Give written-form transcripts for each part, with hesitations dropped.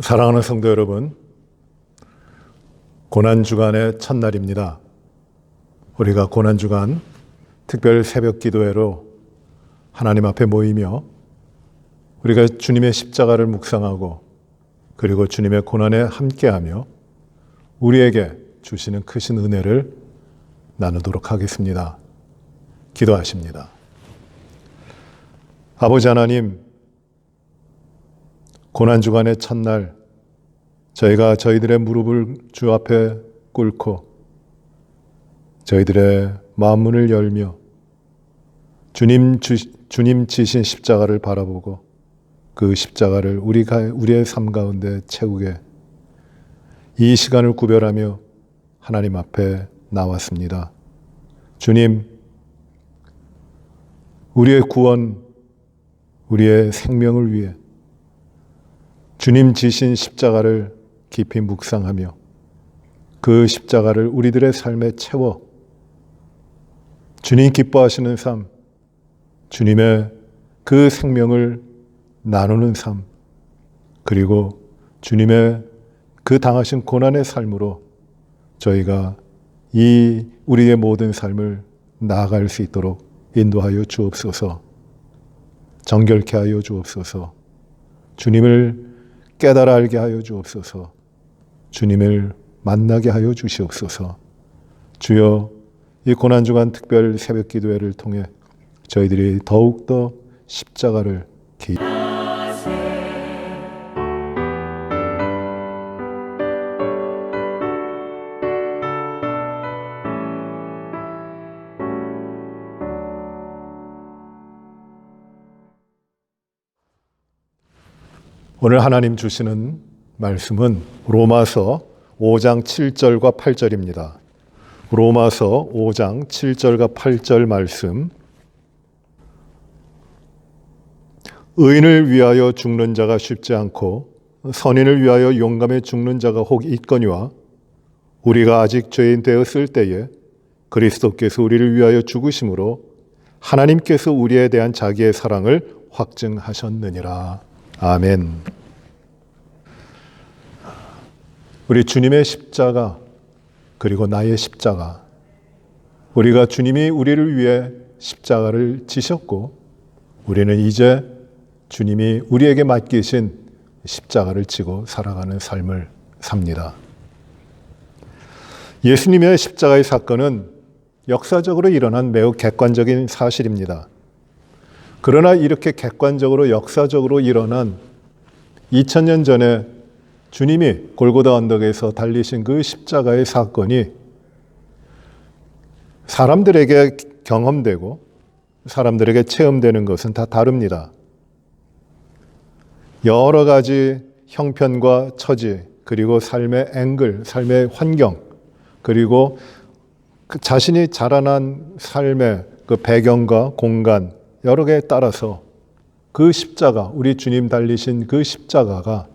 사랑하는 성도 여러분, 고난주간의 첫날입니다. 우리가 고난주간 특별 새벽 기도회로 하나님 앞에 모이며 우리가 주님의 십자가를 묵상하고 그리고 주님의 고난에 함께하며 우리에게 주시는 크신 은혜를 나누도록 하겠습니다. 기도하십니다. 아버지 하나님, 고난주간의 첫날 저희가 저희들의 무릎을 주 앞에 꿇고 저희들의 마음문을 열며 주님 지신 십자가를 바라보고 그 십자가를 우리의 삶 가운데 채우게 이 시간을 구별하며 하나님 앞에 나왔습니다. 주님, 우리의 구원, 우리의 생명을 위해 주님 지신 십자가를 깊이 묵상하며 그 십자가를 우리들의 삶에 채워 주님 기뻐하시는 삶, 주님의 그 생명을 나누는 삶, 그리고 주님의 그 당하신 고난의 삶으로 저희가 이 우리의 모든 삶을 나아갈 수 있도록 인도하여 주옵소서. 정결케 하여 주옵소서. 주님을 깨달아 알게 하여 주옵소서. 주님을 만나게 하여 주시옵소서. 주여, 이 고난주간 특별 새벽 기도회를 통해 저희들이 더욱더 십자가를 오늘 하나님 주시는 말씀은 로마서 5장 7절과 8절입니다. 로마서 5장 7절과 8절 말씀. 의인을 위하여 죽는 자가 쉽지 않고 선인을 위하여 용감히 죽는 자가 혹 있거니와 우리가 아직 죄인 되었을 때에 그리스도께서 우리를 위하여 죽으심으로 하나님께서 우리에 대한 자기의 사랑을 확증하셨느니라. 아멘. 우리 주님의 십자가, 그리고 나의 십자가, 우리가 주님이 우리를 위해 십자가를 지셨고 우리는 이제 주님이 우리에게 맡기신 십자가를 지고 살아가는 삶을 삽니다. 예수님의 십자가의 사건은 역사적으로 일어난 매우 객관적인 사실입니다. 그러나 이렇게 객관적으로 역사적으로 일어난 2000년 전에 주님이 골고다 언덕에서 달리신 그 십자가의 사건이 사람들에게 경험되고 사람들에게 체험되는 것은 다 다릅니다. 여러 가지 형편과 처지, 그리고 삶의 앵글, 삶의 환경, 그리고 그 자신이 자라난 삶의 그 배경과 공간, 여러 개에 따라서 그 십자가, 우리 주님 달리신 그 십자가가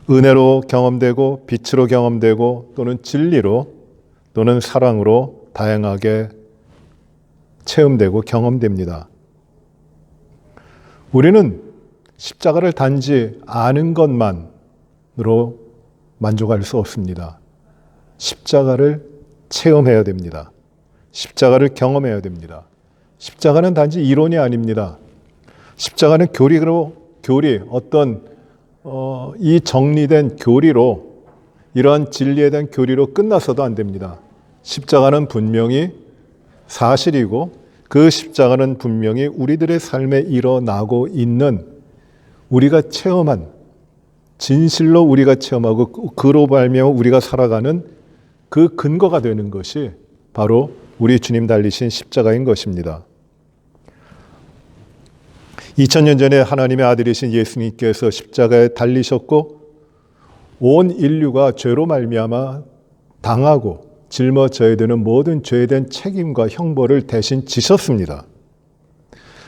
은혜로 경험되고 빛으로 경험되고 또는 진리로 또는 사랑으로 다양하게 체험되고 경험됩니다. 우리는 십자가를 단지 아는 것만으로 만족할 수 없습니다. 십자가를 체험해야 됩니다. 십자가를 경험해야 됩니다. 십자가는 단지 이론이 아닙니다. 십자가는 교리, 어떤 이 정리된 교리로, 이러한 진리에 대한 교리로 끝나서도 안 됩니다. 십자가는 분명히 사실이고 그 십자가는 분명히 우리들의 삶에 일어나고 있는, 우리가 체험한, 진실로 우리가 체험하고 그로 말미암아 우리가 살아가는 그 근거가 되는 것이 바로 우리 주님 달리신 십자가인 것입니다. 2000년 전에 하나님의 아들이신 예수님께서 십자가에 달리셨고 온 인류가 죄로 말미암아 당하고 짊어져야 되는 모든 죄에 대한 책임과 형벌을 대신 지셨습니다.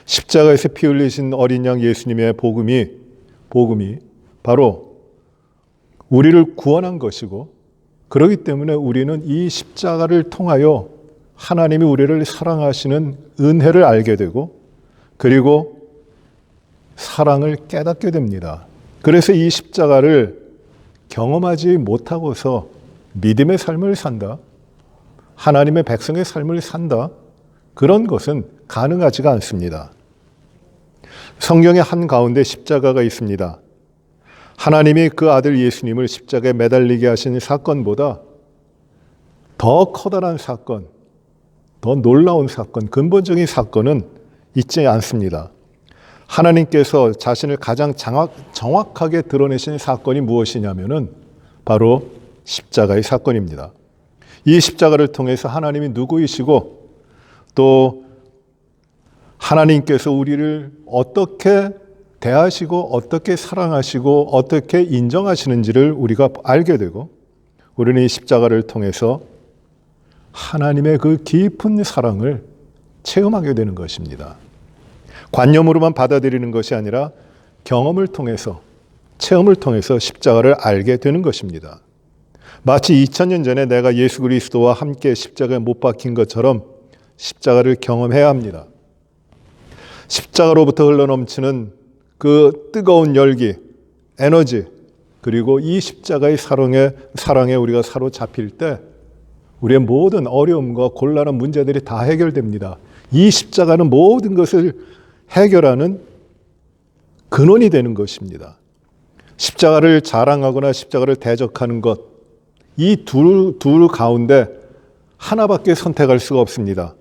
십자가에서 피 흘리신 어린 양 예수님의 복음이 바로 우리를 구원한 것이고, 그렇기 때문에 우리는 이 십자가를 통하여 하나님이 우리를 사랑하시는 은혜를 알게 되고, 그리고 사랑을 깨닫게 됩니다. 그래서 이 십자가를 경험하지 못하고서 믿음의 삶을 산다, 하나님의 백성의 삶을 산다, 그런 것은 가능하지가 않습니다. 성경의 한가운데 십자가가 있습니다. 하나님이 그 아들 예수님을 십자가에 매달리게 하신 사건보다 더 커다란 사건, 더 놀라운 사건, 근본적인 사건은 있지 않습니다. 하나님께서 자신을 가장 정확하게 드러내신 사건이 무엇이냐면은 바로 십자가의 사건입니다. 이 십자가를 통해서 하나님이 누구이시고 또 하나님께서 우리를 어떻게 대하시고 어떻게 사랑하시고 어떻게 인정하시는지를 우리가 알게 되고, 우리는 이 십자가를 통해서 하나님의 그 깊은 사랑을 체험하게 되는 것입니다. 관념으로만 받아들이는 것이 아니라 경험을 통해서, 체험을 통해서 십자가를 알게 되는 것입니다. 마치 2000년 전에 내가 예수 그리스도와 함께 십자가에 못 박힌 것처럼 십자가를 경험해야 합니다. 십자가로부터 흘러넘치는 그 뜨거운 열기, 에너지, 그리고 이 십자가의 사랑에 우리가 사로잡힐 때 우리의 모든 어려움과 곤란한 문제들이 다 해결됩니다. 이 십자가는 모든 것을 해결하는 근원이 되는 것입니다. 십자가를 자랑하거나 십자가를 대적하는 것, 이 둘 가운데 하나밖에 선택할 수가 없습니다.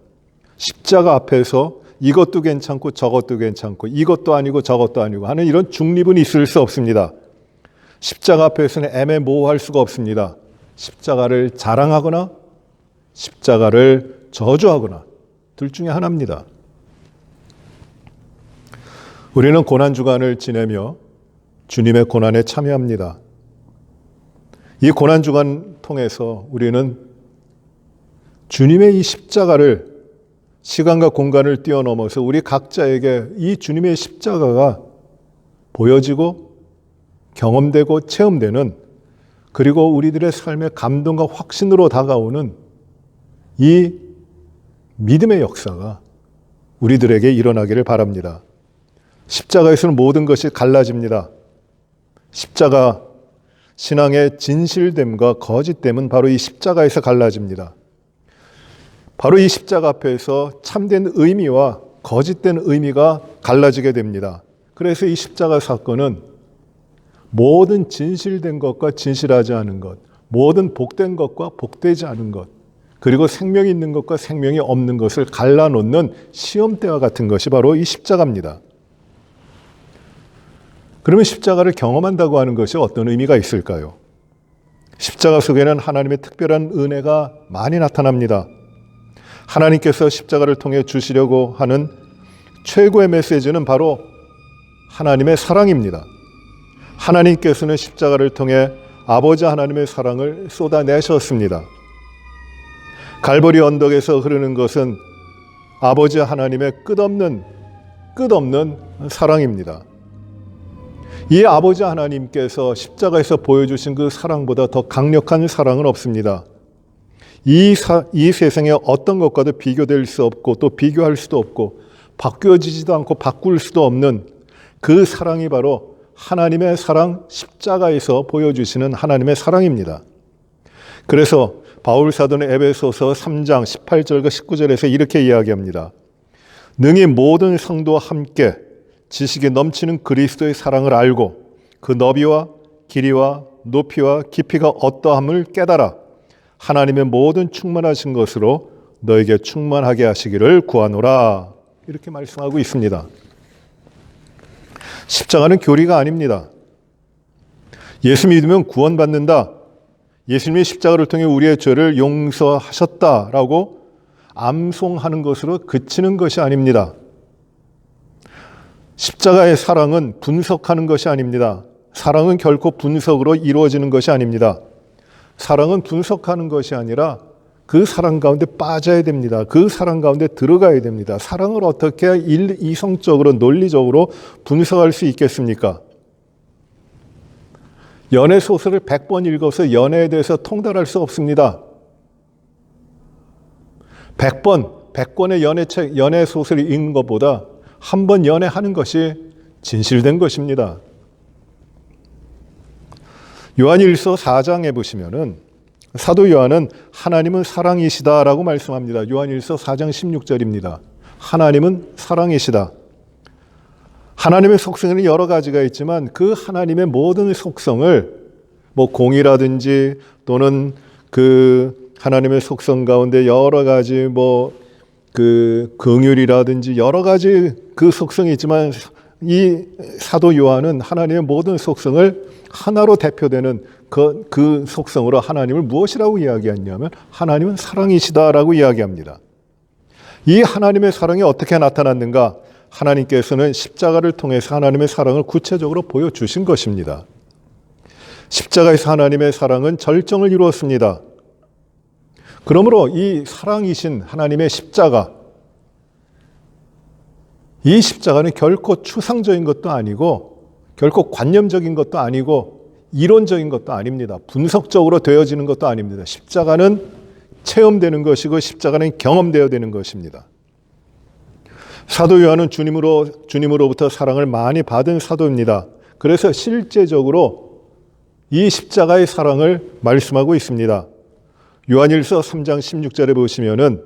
십자가 앞에서 이것도 괜찮고 저것도 괜찮고 이것도 아니고 저것도 아니고 하는 이런 중립은 있을 수 없습니다. 십자가 앞에서는 애매모호할 수가 없습니다. 십자가를 자랑하거나 십자가를 저주하거나 둘 중에 하나입니다. 우리는 고난주간을 지내며 주님의 고난에 참여합니다. 이 고난주간 통해서 우리는 주님의 이 십자가를 시간과 공간을 뛰어넘어서 우리 각자에게 이 주님의 십자가가 보여지고 경험되고 체험되는, 그리고 우리들의 삶의 감동과 확신으로 다가오는 이 믿음의 역사가 우리들에게 일어나기를 바랍니다. 십자가에서는 모든 것이 갈라집니다. 십자가, 신앙의 진실됨과 거짓됨은 바로 이 십자가에서 갈라집니다. 바로 이 십자가 앞에서 참된 의미와 거짓된 의미가 갈라지게 됩니다. 그래서 이 십자가 사건은 모든 진실된 것과 진실하지 않은 것, 모든 복된 것과 복되지 않은 것, 그리고 생명이 있는 것과 생명이 없는 것을 갈라놓는 시험대와 같은 것이 바로 이 십자가입니다. 그러면 십자가를 경험한다고 하는 것이 어떤 의미가 있을까요? 십자가 속에는 하나님의 특별한 은혜가 많이 나타납니다. 하나님께서 십자가를 통해 주시려고 하는 최고의 메시지는 바로 하나님의 사랑입니다. 하나님께서는 십자가를 통해 아버지 하나님의 사랑을 쏟아내셨습니다. 갈보리 언덕에서 흐르는 것은 아버지 하나님의 끝없는 사랑입니다. 이 아버지 하나님께서 십자가에서 보여주신 그 사랑보다 더 강력한 사랑은 없습니다. 이 세상에 어떤 것과도 비교될 수 없고 또 비교할 수도 없고 바뀌어지지도 않고 바꿀 수도 없는 그 사랑이 바로 하나님의 사랑, 십자가에서 보여주시는 하나님의 사랑입니다. 그래서 바울 사도는 에베소서 3장 18절과 19절에서 이렇게 이야기합니다. 능히 모든 성도와 함께 지식에 넘치는 그리스도의 사랑을 알고 그 너비와 길이와 높이와 깊이가 어떠함을 깨달아 하나님의 모든 충만하신 것으로 너에게 충만하게 하시기를 구하노라. 이렇게 말씀하고 있습니다. 십자가는 교리가 아닙니다. 예수 믿으면 구원받는다. 예수님이 십자가를 통해 우리의 죄를 용서하셨다라고 암송하는 것으로 그치는 것이 아닙니다. 십자가의 사랑은 분석하는 것이 아닙니다. 사랑은 결코 분석으로 이루어지는 것이 아닙니다. 사랑은 분석하는 것이 아니라 그 사랑 가운데 빠져야 됩니다. 그 사랑 가운데 들어가야 됩니다. 사랑을 어떻게 이성적으로 논리적으로 분석할 수 있겠습니까? 연애 소설을 100번 읽어서 연애에 대해서 통달할 수 없습니다. 100권의 연애 소설을 읽는 것보다 한 번 연애하는 것이 진실된 것입니다. 요한일서 4장에 보시면은 사도 요한은 하나님은 사랑이시다라고 말씀합니다. 요한일서 4장 16절입니다. 하나님은 사랑이시다. 하나님의 속성에는 여러 가지가 있지만 그 하나님의 모든 속성을 공이라든지 또는 그 하나님의 속성 가운데 여러 가지 긍휼이라든지 여러 가지 그 속성이 있지만 이 사도 요한은 하나님의 모든 속성을 하나로 대표되는 그 속성으로 하나님을 무엇이라고 이야기하냐면 하나님은 사랑이시다라고 이야기합니다. 이 하나님의 사랑이 어떻게 나타났는가? 하나님께서는 십자가를 통해서 하나님의 사랑을 구체적으로 보여주신 것입니다. 십자가에서 하나님의 사랑은 절정을 이루었습니다. 그러므로 이 사랑이신 하나님의 십자가, 이 십자가는 결코 추상적인 것도 아니고 결코 관념적인 것도 아니고 이론적인 것도 아닙니다. 분석적으로 되어지는 것도 아닙니다. 십자가는 체험되는 것이고 십자가는 경험되어야 되는 것입니다. 사도 요한은 주님으로부터 사랑을 많이 받은 사도입니다. 그래서 실제적으로 이 십자가의 사랑을 말씀하고 있습니다. 요한일서 3장 16절에 보시면은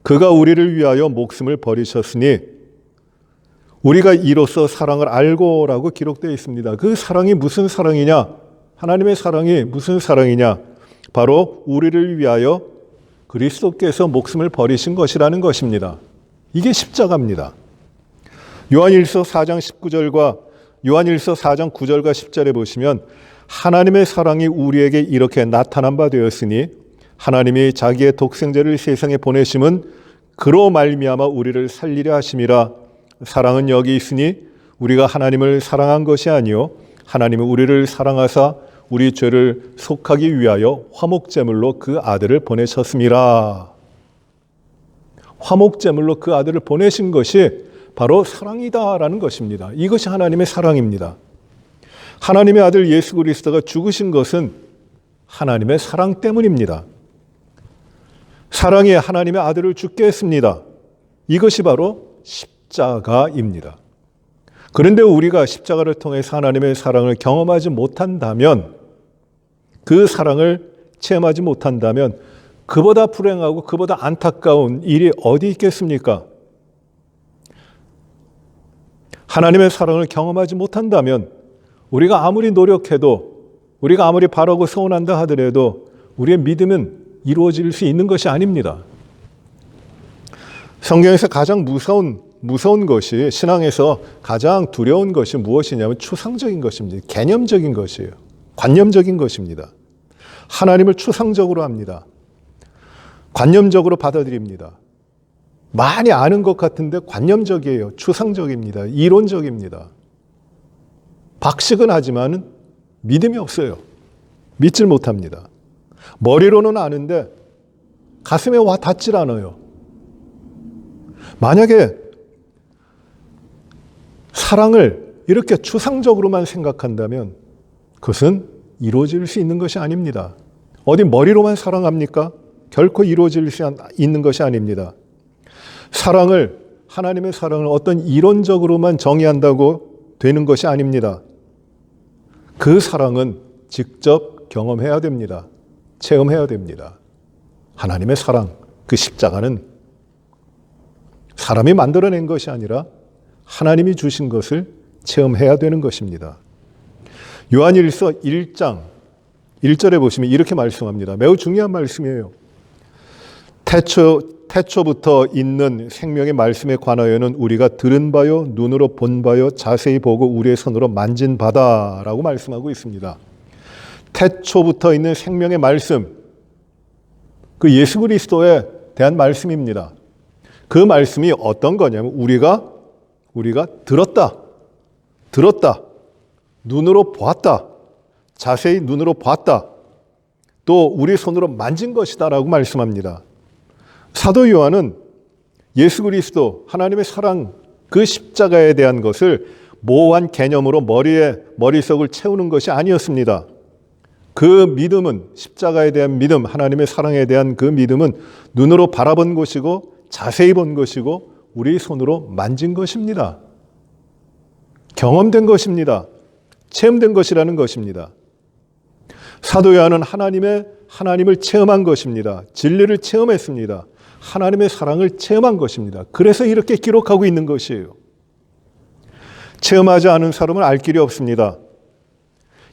그가 우리를 위하여 목숨을 버리셨으니 우리가 이로써 사랑을 알고라고 기록되어 있습니다. 그 사랑이 무슨 사랑이냐? 하나님의 사랑이 무슨 사랑이냐? 바로 우리를 위하여 그리스도께서 목숨을 버리신 것이라는 것입니다. 이게 십자가입니다. 요한일서 4장 19절과 요한일서 4장 9절과 10절에 보시면 하나님의 사랑이 우리에게 이렇게 나타난 바 되었으니 하나님이 자기의 독생자를 세상에 보내심은 그로 말미암아 우리를 살리려 하심이라. 사랑은 여기 있으니 우리가 하나님을 사랑한 것이 아니요 하나님은 우리를 사랑하사 우리 죄를 속하기 위하여 화목제물로 그 아들을 보내셨음이라. 화목제물로 그 아들을 보내신 것이 바로 사랑이다라는 것입니다. 이것이 하나님의 사랑입니다. 하나님의 아들 예수 그리스도가 죽으신 것은 하나님의 사랑 때문입니다. 사랑이 하나님의 아들을 죽게 했습니다. 이것이 바로 십자가입니다. 그런데 우리가 십자가를 통해서 하나님의 사랑을 경험하지 못한다면, 그 사랑을 체험하지 못한다면 그보다 불행하고 그보다 안타까운 일이 어디 있겠습니까? 하나님의 사랑을 경험하지 못한다면 우리가 아무리 노력해도, 우리가 아무리 바라고 소원한다 하더라도 우리의 믿음은 이루어질 수 있는 것이 아닙니다. 성경에서 가장 무서운 것이, 신앙에서 가장 두려운 것이 무엇이냐면 추상적인 것입니다. 개념적인 것이에요. 관념적인 것입니다. 하나님을 추상적으로 합니다. 관념적으로 받아들입니다. 많이 아는 것 같은데 관념적이에요. 추상적입니다. 이론적입니다. 박식은 하지만 믿음이 없어요. 믿질 못합니다. 머리로는 아는데 가슴에 와 닿질 않아요. 만약에 사랑을 이렇게 추상적으로만 생각한다면 그것은 이루어질 수 있는 것이 아닙니다. 어디 머리로만 사랑합니까? 결코 이루어질 수 있는 것이 아닙니다. 사랑을, 하나님의 사랑을 어떤 이론적으로만 정의한다고 되는 것이 아닙니다. 그 사랑은 직접 경험해야 됩니다. 체험해야 됩니다. 하나님의 사랑, 그 십자가는 사람이 만들어낸 것이 아니라 하나님이 주신 것을 체험해야 되는 것입니다. 요한일서 1장 1절에 보시면 이렇게 말씀합니다. 매우 중요한 말씀이에요. 태초부터 있는 생명의 말씀에 관하여는 우리가 들은 바요, 눈으로 본 바요, 자세히 보고 우리의 손으로 만진 바다라고 말씀하고 있습니다. 태초부터 있는 생명의 말씀, 그 예수 그리스도에 대한 말씀입니다. 그 말씀이 어떤 거냐면 우리가 들었다, 눈으로 보았다, 자세히 눈으로 보았다, 또 우리 손으로 만진 것이다라고 말씀합니다. 사도 요한은 예수 그리스도, 하나님의 사랑, 그 십자가에 대한 것을 모호한 개념으로 머릿속을 채우는 것이 아니었습니다. 그 믿음은, 십자가에 대한 믿음, 하나님의 사랑에 대한 그 믿음은 눈으로 바라본 것이고 자세히 본 것이고 우리 손으로 만진 것입니다. 경험된 것입니다. 체험된 것이라는 것입니다. 사도 요한은 하나님을 체험한 것입니다. 진리를 체험했습니다. 하나님의 사랑을 체험한 것입니다. 그래서 이렇게 기록하고 있는 것이에요. 체험하지 않은 사람은 알 길이 없습니다.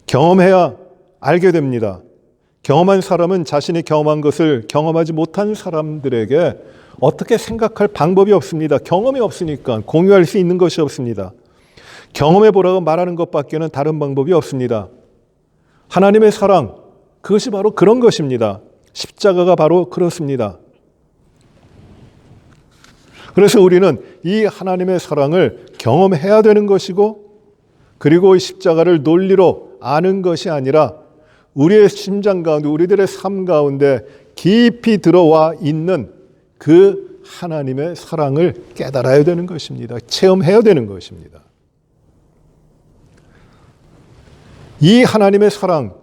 경험해야 알게 됩니다. 경험한 사람은 자신이 경험한 것을 경험하지 못한 사람들에게 어떻게 생각할 방법이 없습니다. 경험이 없으니까 공유할 수 있는 것이 없습니다. 경험해 보라고 말하는 것밖에는 다른 방법이 없습니다. 하나님의 사랑, 그것이 바로 그런 것입니다. 십자가가 바로 그렇습니다. 그래서 우리는 이 하나님의 사랑을 경험해야 되는 것이고, 그리고 십자가를 논리로 아는 것이 아니라 우리의 심장 가운데, 우리들의 삶 가운데 깊이 들어와 있는 그 하나님의 사랑을 깨달아야 되는 것입니다. 체험해야 되는 것입니다. 이 하나님의 사랑,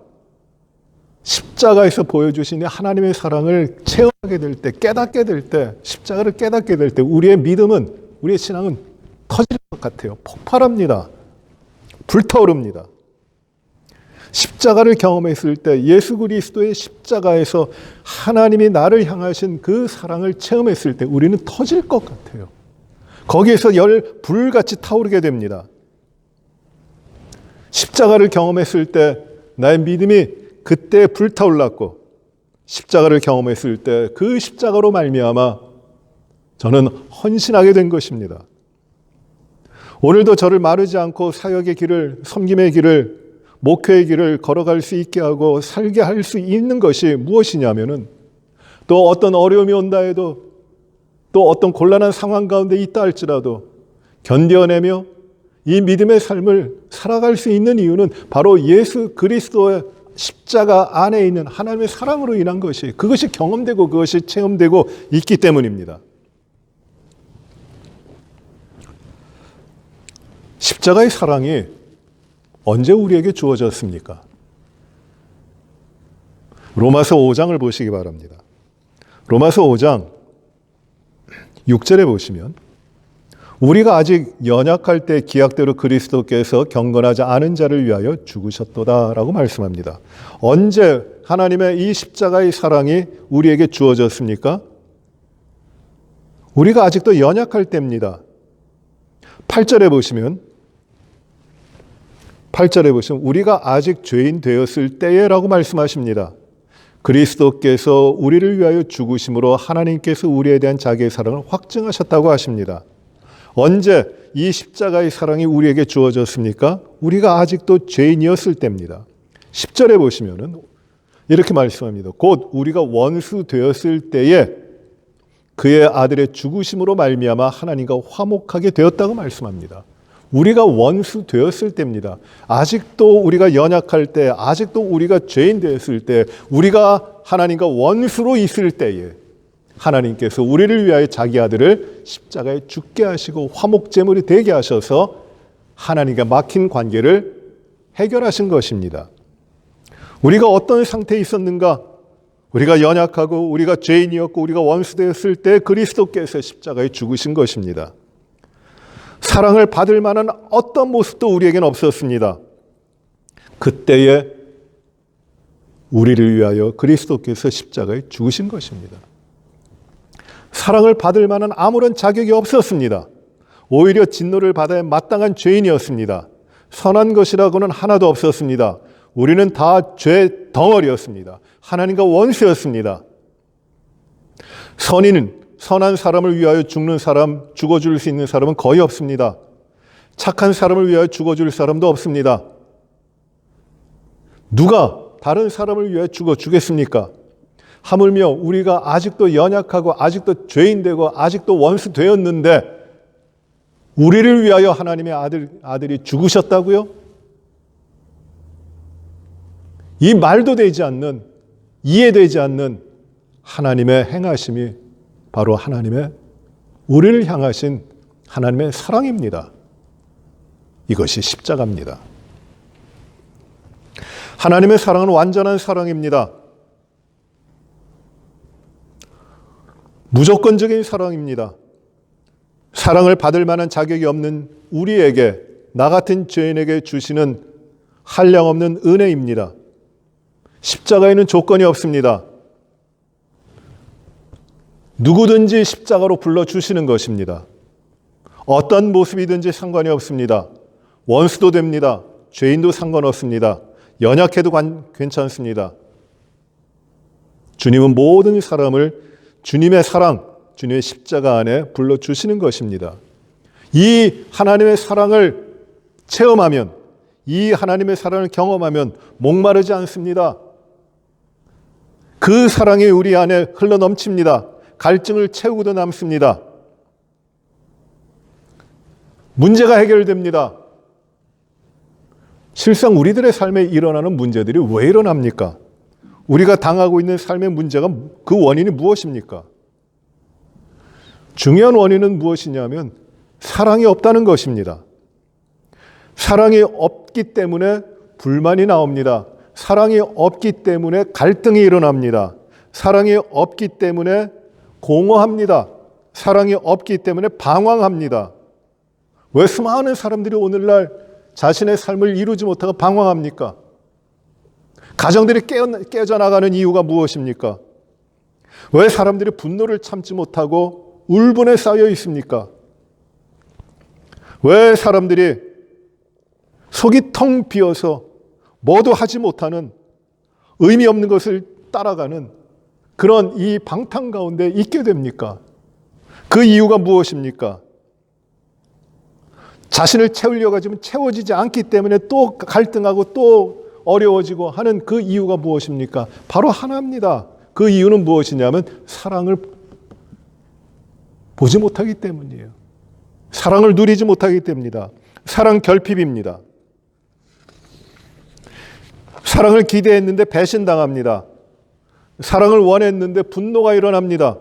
십자가에서 보여주신 하나님의 사랑을 체험하게 될 때, 깨닫게 될 때, 십자가를 깨닫게 될 때 우리의 믿음은, 우리의 신앙은 터질 것 같아요. 폭발합니다. 불타오릅니다. 십자가를 경험했을 때, 예수 그리스도의 십자가에서 하나님이 나를 향하신 그 사랑을 체험했을 때 우리는 터질 것 같아요. 거기에서 불같이 타오르게 됩니다. 십자가를 경험했을 때 나의 믿음이 그때 불타올랐고, 십자가를 경험했을 때 그 십자가로 말미암아 저는 헌신하게 된 것입니다. 오늘도 저를 마르지 않고 사역의 길을, 섬김의 길을, 목회의 길을 걸어갈 수 있게 하고 살게 할 수 있는 것이 무엇이냐면은, 또 어떤 어려움이 온다 해도, 또 어떤 곤란한 상황 가운데 있다 할지라도 견뎌내며 이 믿음의 삶을 살아갈 수 있는 이유는 바로 예수 그리스도의 십자가 안에 있는 하나님의 사랑으로 인한 것이, 그것이 경험되고 그것이 체험되고 있기 때문입니다. 십자가의 사랑이 언제 우리에게 주어졌습니까? 로마서 5장을 보시기 바랍니다. 로마서 5장 6절에 보시면, 우리가 아직 연약할 때 기약대로 그리스도께서 경건하지 않은 자를 위하여 죽으셨도다라고 말씀합니다. 언제 하나님의 이 십자가의 사랑이 우리에게 주어졌습니까? 우리가 아직도 연약할 때입니다. 8절에 보시면 우리가 아직 죄인 되었을 때에라고 말씀하십니다. 그리스도께서 우리를 위하여 죽으심으로 하나님께서 우리에 대한 자기의 사랑을 확증하셨다고 하십니다. 언제 이 십자가의 사랑이 우리에게 주어졌습니까? 우리가 아직도 죄인이었을 때입니다. 10절에 보시면은 이렇게 말씀합니다. 곧 우리가 원수 되었을 때에 그의 아들의 죽으심으로 말미암아 하나님과 화목하게 되었다고 말씀합니다. 우리가 원수 되었을 때입니다. 아직도 우리가 연약할 때, 아직도 우리가 죄인 되었을 때, 우리가 하나님과 원수로 있을 때에 하나님께서 우리를 위하여 자기 아들을 십자가에 죽게 하시고 화목제물이 되게 하셔서 하나님과 막힌 관계를 해결하신 것입니다. 우리가 어떤 상태에 있었는가? 우리가 연약하고 우리가 죄인이었고 우리가 원수되었을 때 그리스도께서 십자가에 죽으신 것입니다. 사랑을 받을 만한 어떤 모습도 우리에게는 없었습니다. 그때에 우리를 위하여 그리스도께서 십자가에 죽으신 것입니다. 사랑을 받을 만한 아무런 자격이 없었습니다. 오히려 진노를 받아야 마땅한 죄인이었습니다. 선한 것이라고는 하나도 없었습니다. 우리는 다 죄 덩어리였습니다. 하나님과 원수였습니다. 선한 사람을 위하여 죽는 사람, 죽어줄 수 있는 사람은 거의 없습니다. 착한 사람을 위하여 죽어줄 사람도 없습니다. 누가 다른 사람을 위하여 죽겠습니까? 하물며 우리가 아직도 연약하고 아직도 죄인되고 아직도 원수 되었는데 우리를 위하여 하나님의 아들이 죽으셨다고요? 이 말도 되지 않는, 이해되지 않는 하나님의 행하심이 바로 하나님의 우리를 향하신 하나님의 사랑입니다. 이것이 십자가입니다. 하나님의 사랑은 완전한 사랑입니다. 무조건적인 사랑입니다. 사랑을 받을 만한 자격이 없는 우리에게, 나 같은 죄인에게 주시는 한량없는 은혜입니다. 십자가에는 조건이 없습니다. 누구든지 십자가로 불러주시는 것입니다. 어떤 모습이든지 상관이 없습니다. 원수도 됩니다. 죄인도 상관없습니다. 연약해도 괜찮습니다. 주님은 모든 사람을 주님의 사랑, 주님의 십자가 안에 불러주시는 것입니다. 이 하나님의 사랑을 체험하면, 이 하나님의 사랑을 경험하면 목마르지 않습니다. 그 사랑이 우리 안에 흘러넘칩니다. 갈증을 채우고도 남습니다. 문제가 해결됩니다. 실상 우리들의 삶에 일어나는 문제들이 왜 일어납니까? 우리가 당하고 있는 삶의 문제가 그 원인이 무엇입니까? 중요한 원인은 무엇이냐면 사랑이 없다는 것입니다. 사랑이 없기 때문에 불만이 나옵니다. 사랑이 없기 때문에 갈등이 일어납니다. 사랑이 없기 때문에 공허합니다. 사랑이 없기 때문에 방황합니다. 왜 수많은 사람들이 오늘날 자신의 삶을 이루지 못하고 방황합니까? 가정들이 깨져나가는 이유가 무엇입니까? 왜 사람들이 분노를 참지 못하고 울분에 쌓여 있습니까? 왜 사람들이 속이 텅 비어서 뭐도 하지 못하는 의미 없는 것을 따라가는 그런 이 방탕 가운데 있게 됩니까? 그 이유가 무엇입니까? 자신을 채우려고 하지만 채워지지 않기 때문에 또 갈등하고 또 어려워지고 하는 그 이유가 무엇입니까? 바로 하나입니다. 그 이유는 무엇이냐면 사랑을 보지 못하기 때문이에요. 사랑을 누리지 못하기 때문입니다. 사랑 결핍입니다. 사랑을 기대했는데 배신당합니다. 사랑을 원했는데 분노가 일어납니다.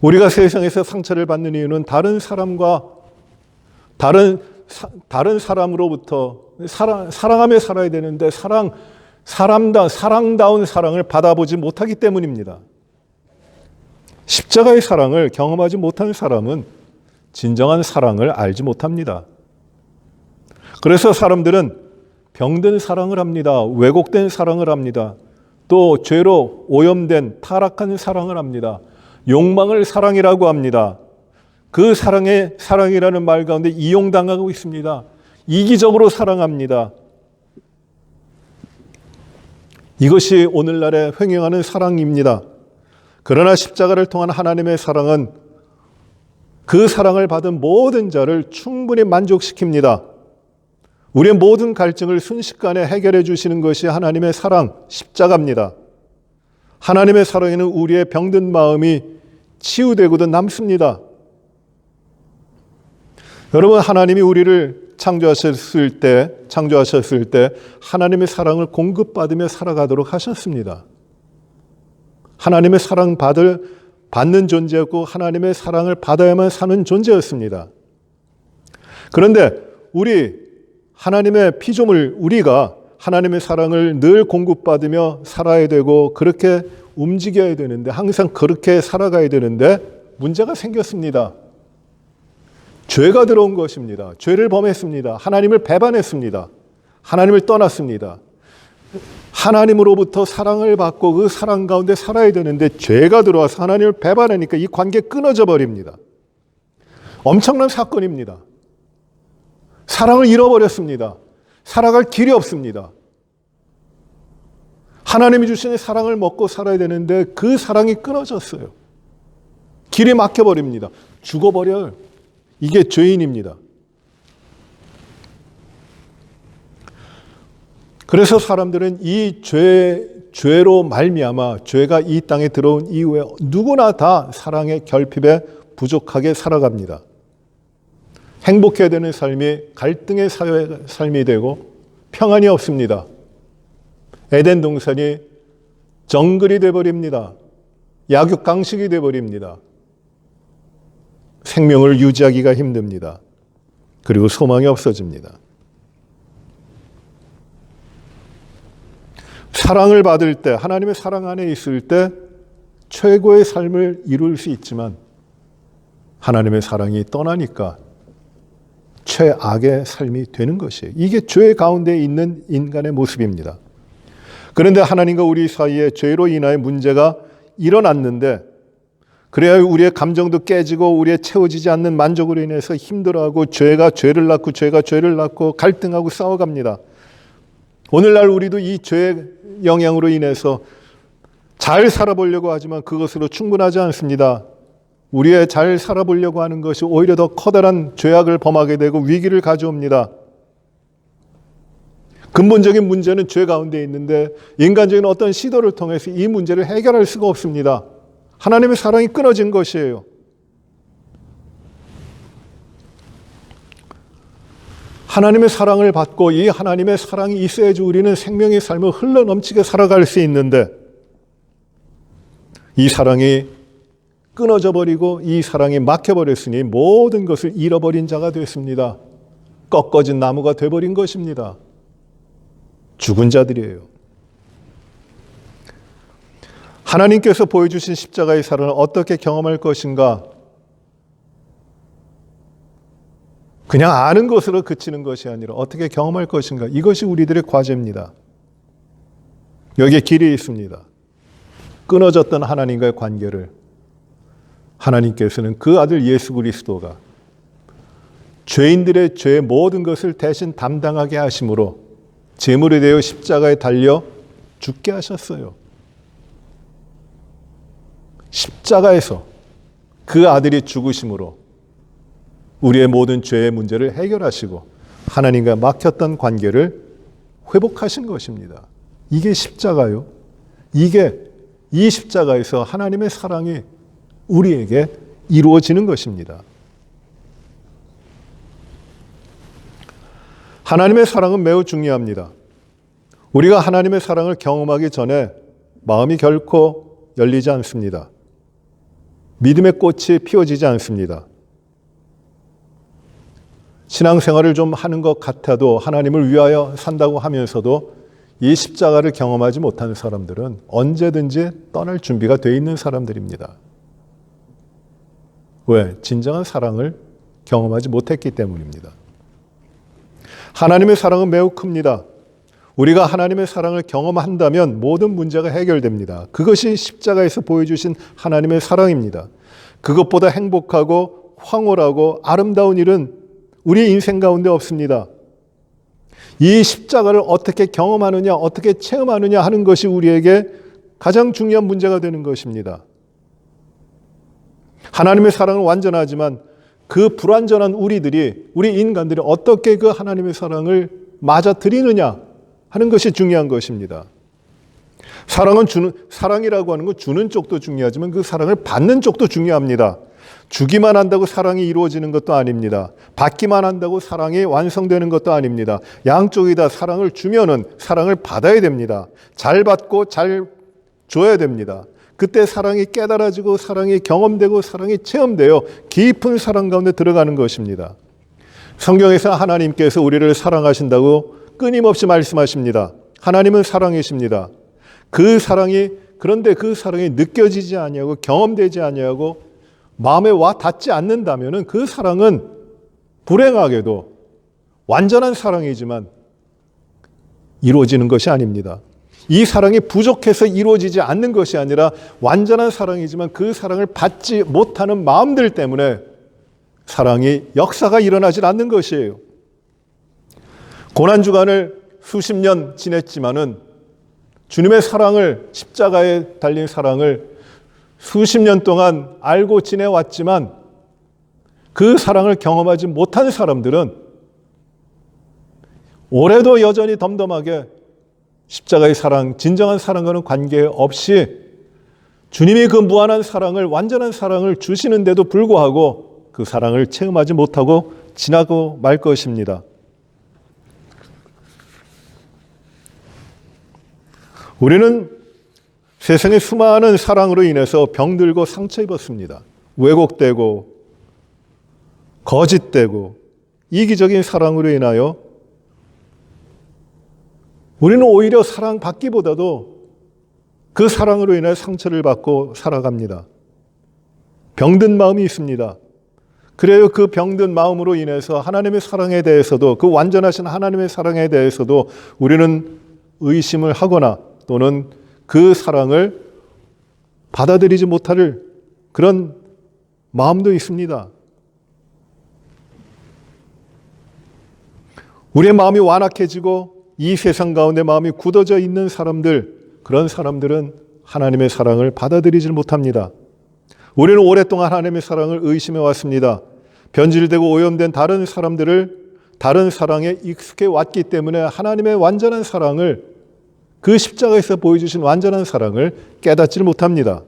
우리가 세상에서 상처를 받는 이유는 다른 사람과 다른 사람으로부터 사랑하며 살아야 되는데 사랑다운 사랑을 받아보지 못하기 때문입니다. 십자가의 사랑을 경험하지 못한 사람은 진정한 사랑을 알지 못합니다. 그래서 사람들은 병든 사랑을 합니다. 왜곡된 사랑을 합니다. 또 죄로 오염된 타락한 사랑을 합니다. 욕망을 사랑이라고 합니다. 그 사랑이라는 말 가운데 이용당하고 있습니다. 이기적으로 사랑합니다. 이것이 오늘날에 횡행하는 사랑입니다. 그러나 십자가를 통한 하나님의 사랑은 그 사랑을 받은 모든 자를 충분히 만족시킵니다. 우리의 모든 갈증을 순식간에 해결해 주시는 것이 하나님의 사랑, 십자가입니다. 하나님의 사랑에는 우리의 병든 마음이 치유되고도 남습니다. 여러분, 하나님이 우리를 창조하셨을 때 하나님의 사랑을 공급받으며 살아가도록 하셨습니다. 하나님의 사랑 받는 존재였고 하나님의 사랑을 받아야만 사는 존재였습니다. 그런데 하나님의 피조물 우리가 하나님의 사랑을 늘 공급받으며 살아야 되고 그렇게 움직여야 되는데 항상 그렇게 살아가야 되는데 문제가 생겼습니다. 죄가 들어온 것입니다. 죄를 범했습니다. 하나님을 배반했습니다. 하나님을 떠났습니다. 하나님으로부터 사랑을 받고 그 사랑 가운데 살아야 되는데 죄가 들어와서 하나님을 배반하니까 이 관계 끊어져 버립니다. 엄청난 사건입니다. 사랑을 잃어버렸습니다. 살아갈 길이 없습니다. 하나님이 주시는 사랑을 먹고 살아야 되는데 그 사랑이 끊어졌어요. 길이 막혀버립니다. 죽어버려요. 이게 죄인입니다. 그래서 사람들은 이 죄로 말미암아 죄가 이 땅에 들어온 이후에 누구나 다 사랑의 결핍에 부족하게 살아갑니다. 행복해야 되는 삶이 갈등의 삶이 되고 평안이 없습니다. 에덴 동산이 정글이 되어버립니다. 약육강식이 되어버립니다. 생명을 유지하기가 힘듭니다. 그리고 소망이 없어집니다. 사랑을 받을 때, 하나님의 사랑 안에 있을 때 최고의 삶을 이룰 수 있지만 하나님의 사랑이 떠나니까 최악의 삶이 되는 것이에요. 이게 죄 가운데 있는 인간의 모습입니다. 그런데 하나님과 우리 사이에 죄로 인하여 문제가 일어났는데, 그래야 우리의 감정도 깨지고 우리의 채워지지 않는 만족으로 인해서 힘들어하고 죄가 죄를 낳고 죄가 죄를 낳고 갈등하고 싸워갑니다. 오늘날 우리도 이 죄의 영향으로 인해서 잘 살아보려고 하지만 그것으로 충분하지 않습니다. 우리의 잘 살아보려고 하는 것이 오히려 더 커다란 죄악을 범하게 되고 위기를 가져옵니다. 근본적인 문제는 죄 가운데 있는데 인간적인 어떤 시도를 통해서 이 문제를 해결할 수가 없습니다. 하나님의 사랑이 끊어진 것이에요. 하나님의 사랑을 받고 이 하나님의 사랑이 있어야지 우리는 생명의 삶을 흘러넘치게 살아갈 수 있는데, 이 사랑이 끊어져 버리고 이 사랑이 막혀버렸으니 모든 것을 잃어버린 자가 됐습니다. 꺾어진 나무가 돼버린 것입니다. 죽은 자들이에요. 하나님께서 보여주신 십자가의 사랑을 어떻게 경험할 것인가? 그냥 아는 것으로 그치는 것이 아니라 어떻게 경험할 것인가? 이것이 우리들의 과제입니다. 여기에 길이 있습니다. 끊어졌던 하나님과의 관계를 하나님께서는 그 아들 예수 그리스도가 죄인들의 죄의 모든 것을 대신 담당하게 하심으로 제물이 되어 십자가에 달려 죽게 하셨어요. 십자가에서 그 아들이 죽으심으로 우리의 모든 죄의 문제를 해결하시고 하나님과 막혔던 관계를 회복하신 것입니다. 이게 십자가요. 이 십자가에서 하나님의 사랑이 우리에게 이루어지는 것입니다. 하나님의 사랑은 매우 중요합니다. 우리가 하나님의 사랑을 경험하기 전에 마음이 결코 열리지 않습니다. 믿음의 꽃이 피어지지 않습니다. 신앙생활을 좀 하는 것 같아도 하나님을 위하여 산다고 하면서도 이 십자가를 경험하지 못하는 사람들은 언제든지 떠날 준비가 되어 있는 사람들입니다. 왜? 진정한 사랑을 경험하지 못했기 때문입니다. 하나님의 사랑은 매우 큽니다. 우리가 하나님의 사랑을 경험한다면 모든 문제가 해결됩니다. 그것이 십자가에서 보여주신 하나님의 사랑입니다. 그것보다 행복하고 황홀하고 아름다운 일은 우리 인생 가운데 없습니다. 이 십자가를 어떻게 경험하느냐, 어떻게 체험하느냐 하는 것이 우리에게 가장 중요한 문제가 되는 것입니다. 하나님의 사랑은 완전하지만 그 불완전한 우리 인간들이 어떻게 그 하나님의 사랑을 맞아들이느냐 하는 것이 중요한 것입니다. 사랑이라고 하는 건 주는 쪽도 중요하지만 그 사랑을 받는 쪽도 중요합니다. 주기만 한다고 사랑이 이루어지는 것도 아닙니다. 받기만 한다고 사랑이 완성되는 것도 아닙니다. 양쪽이 다 사랑을 주면은 사랑을 받아야 됩니다. 잘 받고 잘 줘야 됩니다. 그때 사랑이 깨달아지고 사랑이 경험되고 사랑이 체험되어 깊은 사랑 가운데 들어가는 것입니다. 성경에서 하나님께서 우리를 사랑하신다고 끊임없이 말씀하십니다. 하나님은 사랑이십니다. 그런데 그 사랑이 느껴지지 아니하고 경험되지 아니하고 마음에 와 닿지 않는다면 그 사랑은 불행하게도 완전한 사랑이지만 이루어지는 것이 아닙니다. 이 사랑이 부족해서 이루어지지 않는 것이 아니라 완전한 사랑이지만 그 사랑을 받지 못하는 마음들 때문에 사랑이 역사가 일어나지 않는 것이에요. 고난주간을 수십 년 지냈지만은 주님의 사랑을, 십자가에 달린 사랑을 수십 년 동안 알고 지내왔지만 그 사랑을 경험하지 못한 사람들은 올해도 여전히 덤덤하게 십자가의 사랑, 진정한 사랑과는 관계없이 주님이 그 무한한 사랑을, 완전한 사랑을 주시는데도 불구하고 그 사랑을 체험하지 못하고 지나고 말 것입니다. 우리는 세상의 수많은 사랑으로 인해서 병들고 상처 입었습니다. 왜곡되고 거짓되고 이기적인 사랑으로 인하여 우리는 오히려 사랑받기보다도 그 사랑으로 인해 상처를 받고 살아갑니다. 병든 마음이 있습니다. 그래요. 그 병든 마음으로 인해서 하나님의 사랑에 대해서도, 그 완전하신 하나님의 사랑에 대해서도 우리는 의심을 하거나 또는 그 사랑을 받아들이지 못할 그런 마음도 있습니다. 우리의 마음이 완악해지고 이 세상 가운데 마음이 굳어져 있는 사람들, 그런 사람들은 하나님의 사랑을 받아들이지 못합니다. 우리는 오랫동안 하나님의 사랑을 의심해 왔습니다. 변질되고 오염된 다른 사람들을 다른 사랑에 익숙해 왔기 때문에 하나님의 완전한 사랑을, 그 십자가에서 보여주신 완전한 사랑을 깨닫지를 못합니다.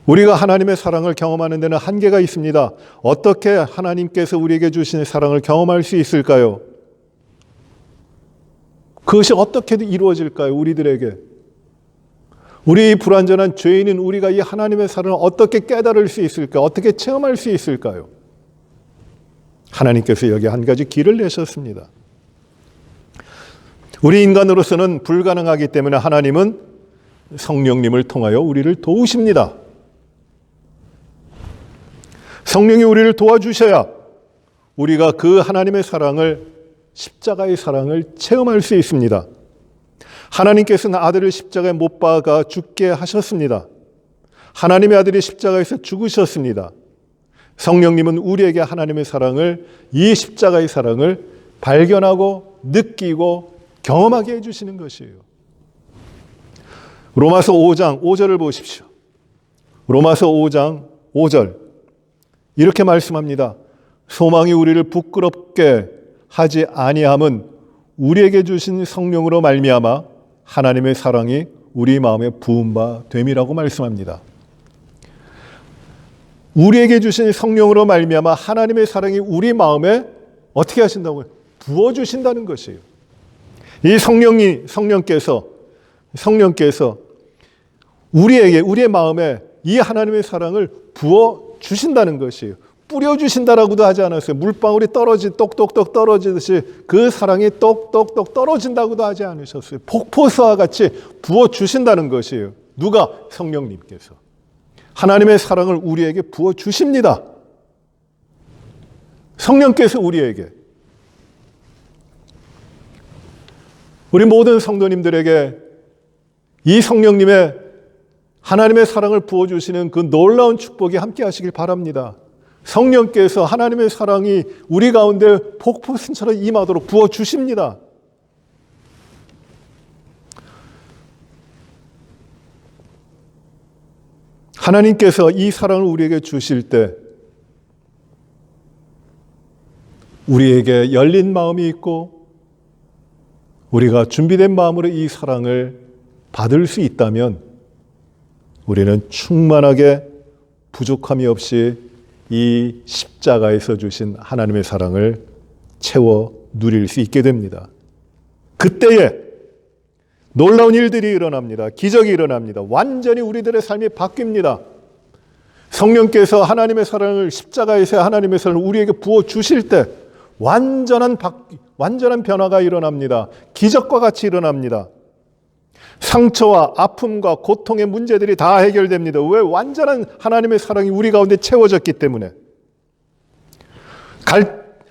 우리가 하나님의 사랑을 경험하는 데는 한계가 있습니다. 어떻게 하나님께서 우리에게 주신 사랑을 경험할 수 있을까요? 그것이 어떻게 이루어질까요? 우리들에게. 우리 불완전한 죄인인 우리가 이 하나님의 사랑을 어떻게 깨달을 수 있을까? 어떻게 체험할 수 있을까요? 하나님께서 여기 한 가지 길을 내셨습니다. 우리 인간으로서는 불가능하기 때문에 하나님은 성령님을 통하여 우리를 도우십니다. 성령이 우리를 도와주셔야 우리가 그 하나님의 사랑을, 십자가의 사랑을 체험할 수 있습니다. 하나님께서는 아들을 십자가에 못 박아 죽게 하셨습니다. 하나님의 아들이 십자가에서 죽으셨습니다. 성령님은 우리에게 하나님의 사랑을, 이 십자가의 사랑을 발견하고 느끼고 경험하게 해주시는 것이에요. 로마서 5장 5절을 보십시오. 로마서 5장 5절 이렇게 말씀합니다. 소망이 우리를 부끄럽게 하지 아니함은 우리에게 주신 성령으로 말미암아 하나님의 사랑이 우리 마음에 부은 바 됨이라고 말씀합니다. 우리에게 주신 성령으로 말미암아 하나님의 사랑이 우리 마음에 어떻게 하신다고요? 부어주신다는 것이에요. 이 성령께서 우리에게, 우리의 마음에 이 하나님의 사랑을 부어주신다는 것이에요. 뿌려주신다라고도 하지 않았어요. 물방울이 똑똑똑 떨어지듯이 그 사랑이 똑똑똑 떨어진다고도 하지 않으셨어요. 폭포수와 같이 부어주신다는 것이에요. 누가? 성령님께서. 하나님의 사랑을 우리에게 부어주십니다. 성령께서 우리에게. 우리 모든 성도님들에게 이 성령님의 하나님의 사랑을 부어주시는 그 놀라운 축복이 함께 하시길 바랍니다. 성령께서 하나님의 사랑이 우리 가운데 폭포수처럼 임하도록 부어주십니다. 하나님께서 이 사랑을 우리에게 주실 때 우리에게 열린 마음이 있고 우리가 준비된 마음으로 이 사랑을 받을 수 있다면 우리는 충만하게 부족함이 없이 이 십자가에서 주신 하나님의 사랑을 채워 누릴 수 있게 됩니다. 그때에 놀라운 일들이 일어납니다. 기적이 일어납니다. 완전히 우리들의 삶이 바뀝니다. 성령께서 하나님의 사랑을, 십자가에서 하나님의 사랑을 우리에게 부어주실 때 완전한 변화가 일어납니다. 기적과 같이 일어납니다. 상처와 아픔과 고통의 문제들이 다 해결됩니다. 왜? 완전한 하나님의 사랑이 우리 가운데 채워졌기 때문에.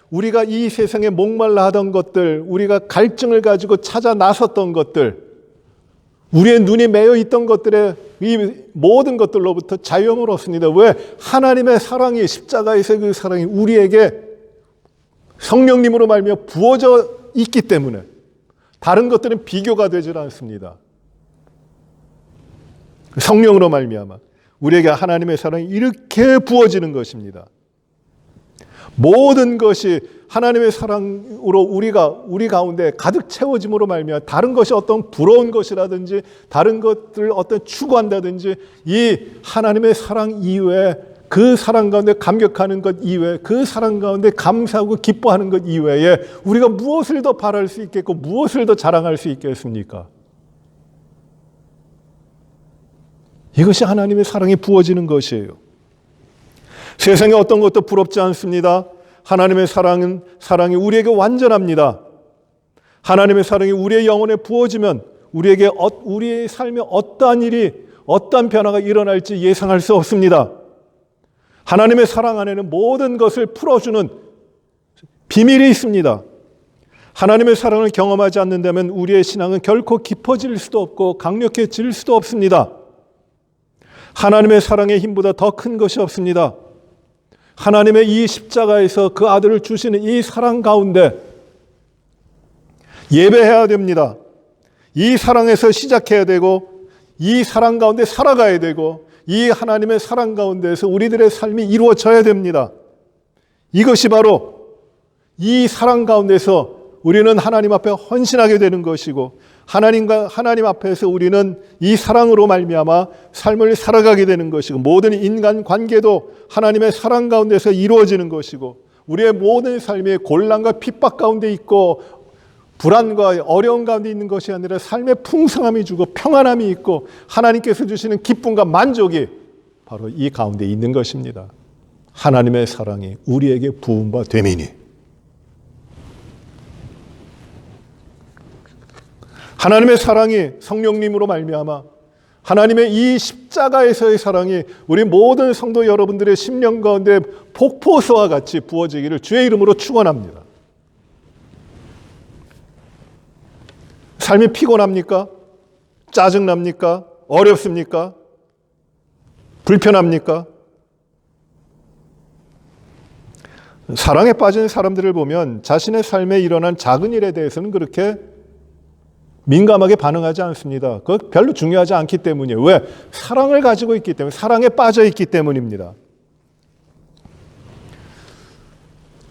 우리가 이 세상에 목말라 하던 것들, 우리가 갈증을 가지고 찾아 나섰던 것들, 우리의 눈이 매여 있던 것들의 이 모든 것들로부터 자유함을 얻습니다. 왜? 하나님의 사랑이, 십자가에서 그 사랑이 우리에게 성령님으로 말미암아 부어져 있기 때문에 다른 것들은 비교가 되질 않습니다. 성령으로 말미암아 우리에게 하나님의 사랑이 이렇게 부어지는 것입니다. 모든 것이 하나님의 사랑으로 우리 가운데 가득 채워짐으로 말미암아 다른 것이 어떤 부러운 것이라든지 다른 것들을 어떤 추구한다든지 이 하나님의 사랑 이외에 그 사랑 가운데 감격하는 것 이외에 그 사랑 가운데 감사하고 기뻐하는 것 이외에 우리가 무엇을 더 바랄 수 있겠고 무엇을 더 자랑할 수 있겠습니까? 이것이 하나님의 사랑이 부어지는 것이에요. 세상에 어떤 것도 부럽지 않습니다. 하나님의 사랑이 우리에게 완전합니다. 하나님의 사랑이 우리의 영혼에 부어지면 우리의 삶에 어떠한 변화가 일어날지 예상할 수 없습니다. 하나님의 사랑 안에는 모든 것을 풀어주는 비밀이 있습니다. 하나님의 사랑을 경험하지 않는다면 우리의 신앙은 결코 깊어질 수도 없고 강력해질 수도 없습니다. 하나님의 사랑의 힘보다 더 큰 것이 없습니다. 하나님의 이 십자가에서 그 아들을 주시는 이 사랑 가운데 예배해야 됩니다. 이 사랑에서 시작해야 되고 이 사랑 가운데 살아가야 되고 이 하나님의 사랑 가운데에서 우리들의 삶이 이루어져야 됩니다. 이것이 바로 이 사랑 가운데서 우리는 하나님 앞에 헌신하게 되는 것이고 하나님 앞에서 우리는 이 사랑으로 말미암아 삶을 살아가게 되는 것이고 모든 인간 관계도 하나님의 사랑 가운데서 이루어지는 것이고 우리의 모든 삶이 곤란과 핍박 가운데 있고 불안과 어려움 가운데 있는 것이 아니라 삶의 풍성함이 주고 평안함이 있고 하나님께서 주시는 기쁨과 만족이 바로 이 가운데 있는 것입니다. 하나님의 사랑이 우리에게 부음바 되미니. 하나님의 사랑이 성령님으로 말미암아 하나님의 이 십자가에서의 사랑이 우리 모든 성도 여러분들의 심령 가운데 폭포수와 같이 부어지기를 주의 이름으로 축원합니다. 삶이 피곤합니까? 짜증납니까? 어렵습니까? 불편합니까? 사랑에 빠진 사람들을 보면 자신의 삶에 일어난 작은 일에 대해서는 그렇게 민감하게 반응하지 않습니다. 그거 별로 중요하지 않기 때문이에요. 왜? 사랑을 가지고 있기 때문에, 사랑에 빠져 있기 때문입니다.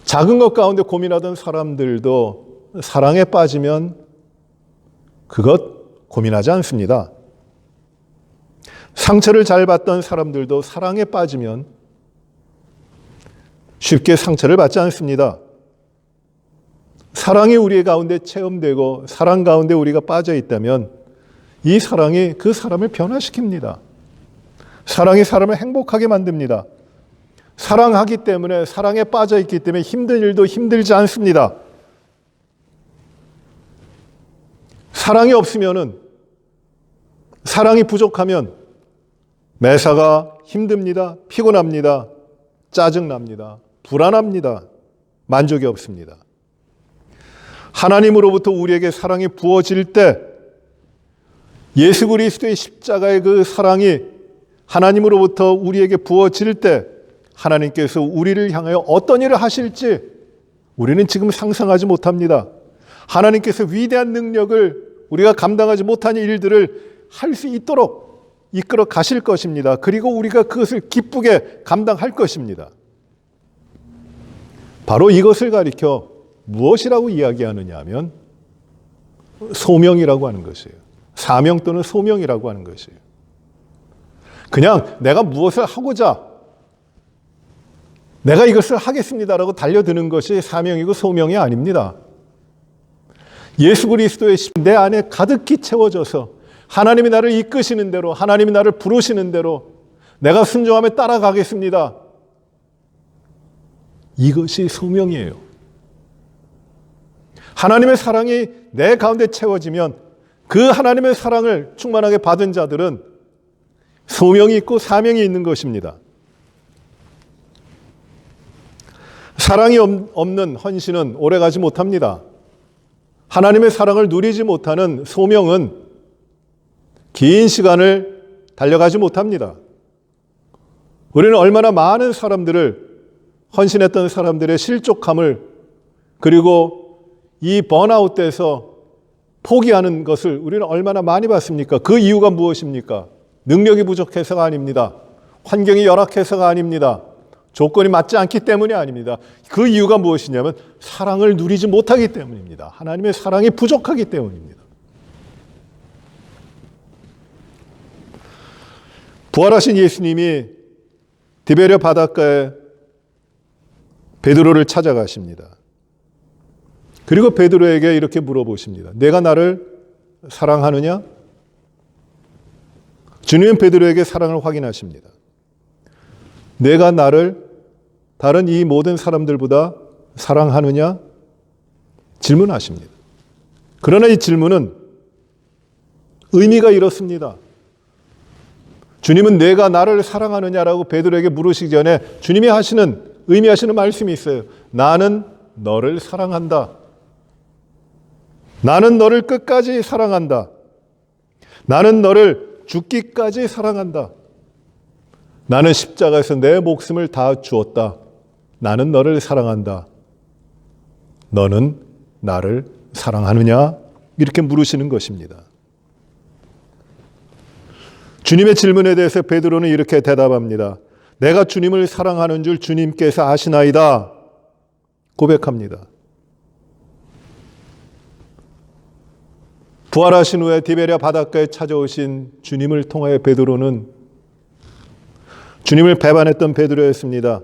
작은 것 가운데 고민하던 사람들도 사랑에 빠지면 그것 고민하지 않습니다. 상처를 잘 받던 사람들도 사랑에 빠지면 쉽게 상처를 받지 않습니다. 사랑이 우리 가운데 체험되고 사랑 가운데 우리가 빠져 있다면 이 사랑이 그 사람을 변화시킵니다. 사랑이 사람을 행복하게 만듭니다. 사랑하기 때문에, 사랑에 빠져 있기 때문에 힘든 일도 힘들지 않습니다. 사랑이 없으면은, 사랑이 부족하면 매사가 힘듭니다. 피곤합니다. 짜증납니다. 불안합니다. 만족이 없습니다. 하나님으로부터 우리에게 사랑이 부어질 때 예수 그리스도의 십자가의 그 사랑이 하나님으로부터 우리에게 부어질 때 하나님께서 우리를 향하여 어떤 일을 하실지 우리는 지금 상상하지 못합니다. 하나님께서 위대한 능력을 우리가 감당하지 못한 일들을 할 수 있도록 이끌어 가실 것입니다. 그리고 우리가 그것을 기쁘게 감당할 것입니다. 바로 이것을 가리켜 무엇이라고 이야기하느냐 하면 소명이라고 하는 것이에요. 사명 또는 소명이라고 하는 것이에요. 그냥 내가 무엇을 하고자 내가 이것을 하겠습니다라고 달려드는 것이 사명이고 소명이 아닙니다. 예수 그리스도의 내 안에 가득히 채워져서 하나님이 나를 이끄시는 대로, 하나님이 나를 부르시는 대로 내가 순종하며 따라가겠습니다. 이것이 소명이에요. 하나님의 사랑이 내 가운데 채워지면 그 하나님의 사랑을 충만하게 받은 자들은 소명이 있고 사명이 있는 것입니다. 사랑이 없는 헌신은 오래가지 못합니다. 하나님의 사랑을 누리지 못하는 소명은 긴 시간을 달려가지 못합니다. 우리는 얼마나 많은 사람들을, 헌신했던 사람들의 실족함을, 그리고 이 번아웃돼서 포기하는 것을 우리는 얼마나 많이 봤습니까? 그 이유가 무엇입니까? 능력이 부족해서가 아닙니다. 환경이 열악해서가 아닙니다. 조건이 맞지 않기 때문이 아닙니다. 그 이유가 무엇이냐면 사랑을 누리지 못하기 때문입니다. 하나님의 사랑이 부족하기 때문입니다. 부활하신 예수님이 디베랴 바닷가에 베드로를 찾아가십니다. 그리고 베드로에게 이렇게 물어보십니다. 내가 나를 사랑하느냐? 주님은 베드로에게 사랑을 확인하십니다. 내가 나를 다른 이 모든 사람들보다 사랑하느냐? 질문하십니다. 그러나 이 질문은 의미가 이렇습니다. 주님은 내가 나를 사랑하느냐라고 베드로에게 물으시기 전에 주님이 의미하시는 말씀이 있어요. 나는 너를 사랑한다. 나는 너를 끝까지 사랑한다. 나는 너를 죽기까지 사랑한다. 나는 십자가에서 내 목숨을 다 주었다. 나는 너를 사랑한다. 너는 나를 사랑하느냐? 이렇게 물으시는 것입니다. 주님의 질문에 대해서 베드로는 이렇게 대답합니다. 내가 주님을 사랑하는 줄 주님께서 아시나이다. 고백합니다. 부활하신 후에 디베랴 바닷가에 찾아오신 주님을 통하여 베드로는 주님을 배반했던 베드로였습니다.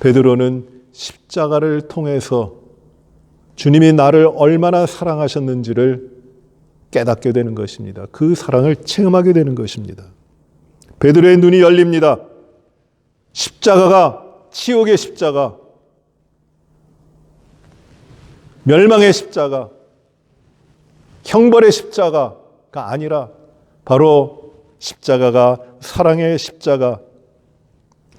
베드로는 십자가를 통해서 주님이 나를 얼마나 사랑하셨는지를 깨닫게 되는 것입니다. 그 사랑을 체험하게 되는 것입니다. 베드로의 눈이 열립니다. 십자가가 치욕의 십자가, 멸망의 십자가, 형벌의 십자가가 아니라 바로 십자가가 사랑의 십자가,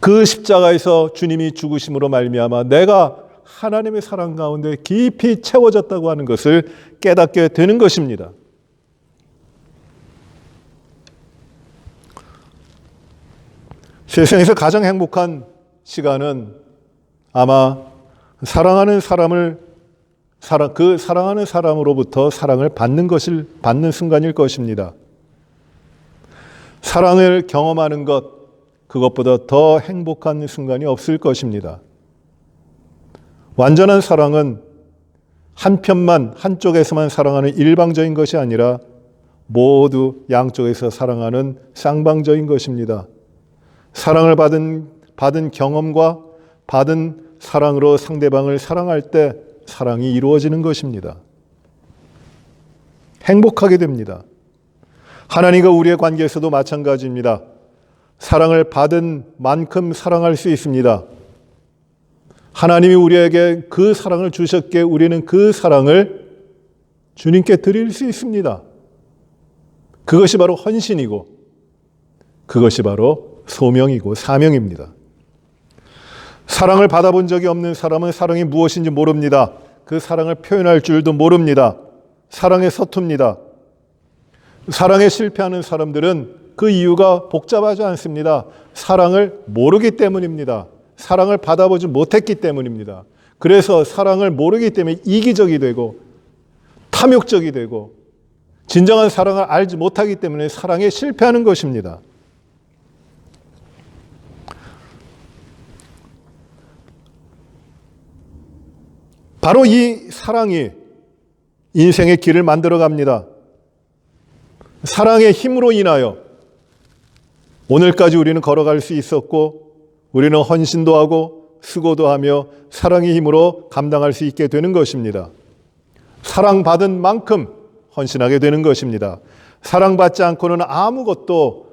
그 십자가에서 주님이 죽으심으로 말미암아 내가 하나님의 사랑 가운데 깊이 채워졌다고 하는 것을 깨닫게 되는 것입니다. 세상에서 가장 행복한 시간은 아마 사랑하는 사람으로부터 사랑을 받는 순간일 것입니다. 사랑을 경험하는 것, 그것보다 더 행복한 순간이 없을 것입니다. 완전한 사랑은 한쪽에서만 사랑하는 일방적인 것이 아니라 모두 양쪽에서 사랑하는 쌍방적인 것입니다. 사랑을 받은 경험과 받은 사랑으로 상대방을 사랑할 때 사랑이 이루어지는 것입니다. 행복하게 됩니다. 하나님과 우리의 관계에서도 마찬가지입니다. 사랑을 받은 만큼 사랑할 수 있습니다. 하나님이 우리에게 그 사랑을 주셨기에 우리는 그 사랑을 주님께 드릴 수 있습니다. 그것이 바로 헌신이고 그것이 바로 소명이고 사명입니다. 사랑을 받아본 적이 없는 사람은 사랑이 무엇인지 모릅니다. 그 사랑을 표현할 줄도 모릅니다. 사랑에 서툽니다. 사랑에 실패하는 사람들은 그 이유가 복잡하지 않습니다. 사랑을 모르기 때문입니다. 사랑을 받아보지 못했기 때문입니다. 그래서 사랑을 모르기 때문에 이기적이 되고 탐욕적이 되고 진정한 사랑을 알지 못하기 때문에 사랑에 실패하는 것입니다. 바로 이 사랑이 인생의 길을 만들어 갑니다. 사랑의 힘으로 인하여 오늘까지 우리는 걸어갈 수 있었고 우리는 헌신도 하고 수고도 하며 사랑의 힘으로 감당할 수 있게 되는 것입니다. 사랑받은 만큼 헌신하게 되는 것입니다. 사랑받지 않고는 아무것도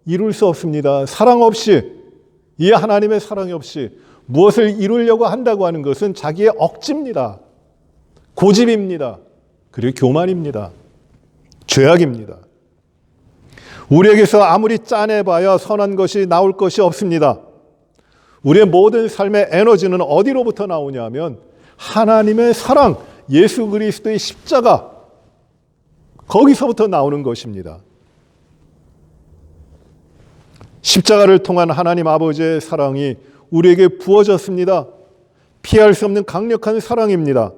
이룰 수 없습니다. 사랑 없이, 이 하나님의 사랑이 없이 무엇을 이루려고 한다고 하는 것은 자기의 억지입니다. 고집입니다. 그리고 교만입니다. 죄악입니다. 우리에게서 아무리 짜내봐야 선한 것이 나올 것이 없습니다. 우리의 모든 삶의 에너지는 어디로부터 나오냐 하면 하나님의 사랑, 예수 그리스도의 십자가, 거기서부터 나오는 것입니다. 십자가를 통한 하나님 아버지의 사랑이 우리에게 부어졌습니다. 피할 수 없는 강력한 사랑입니다.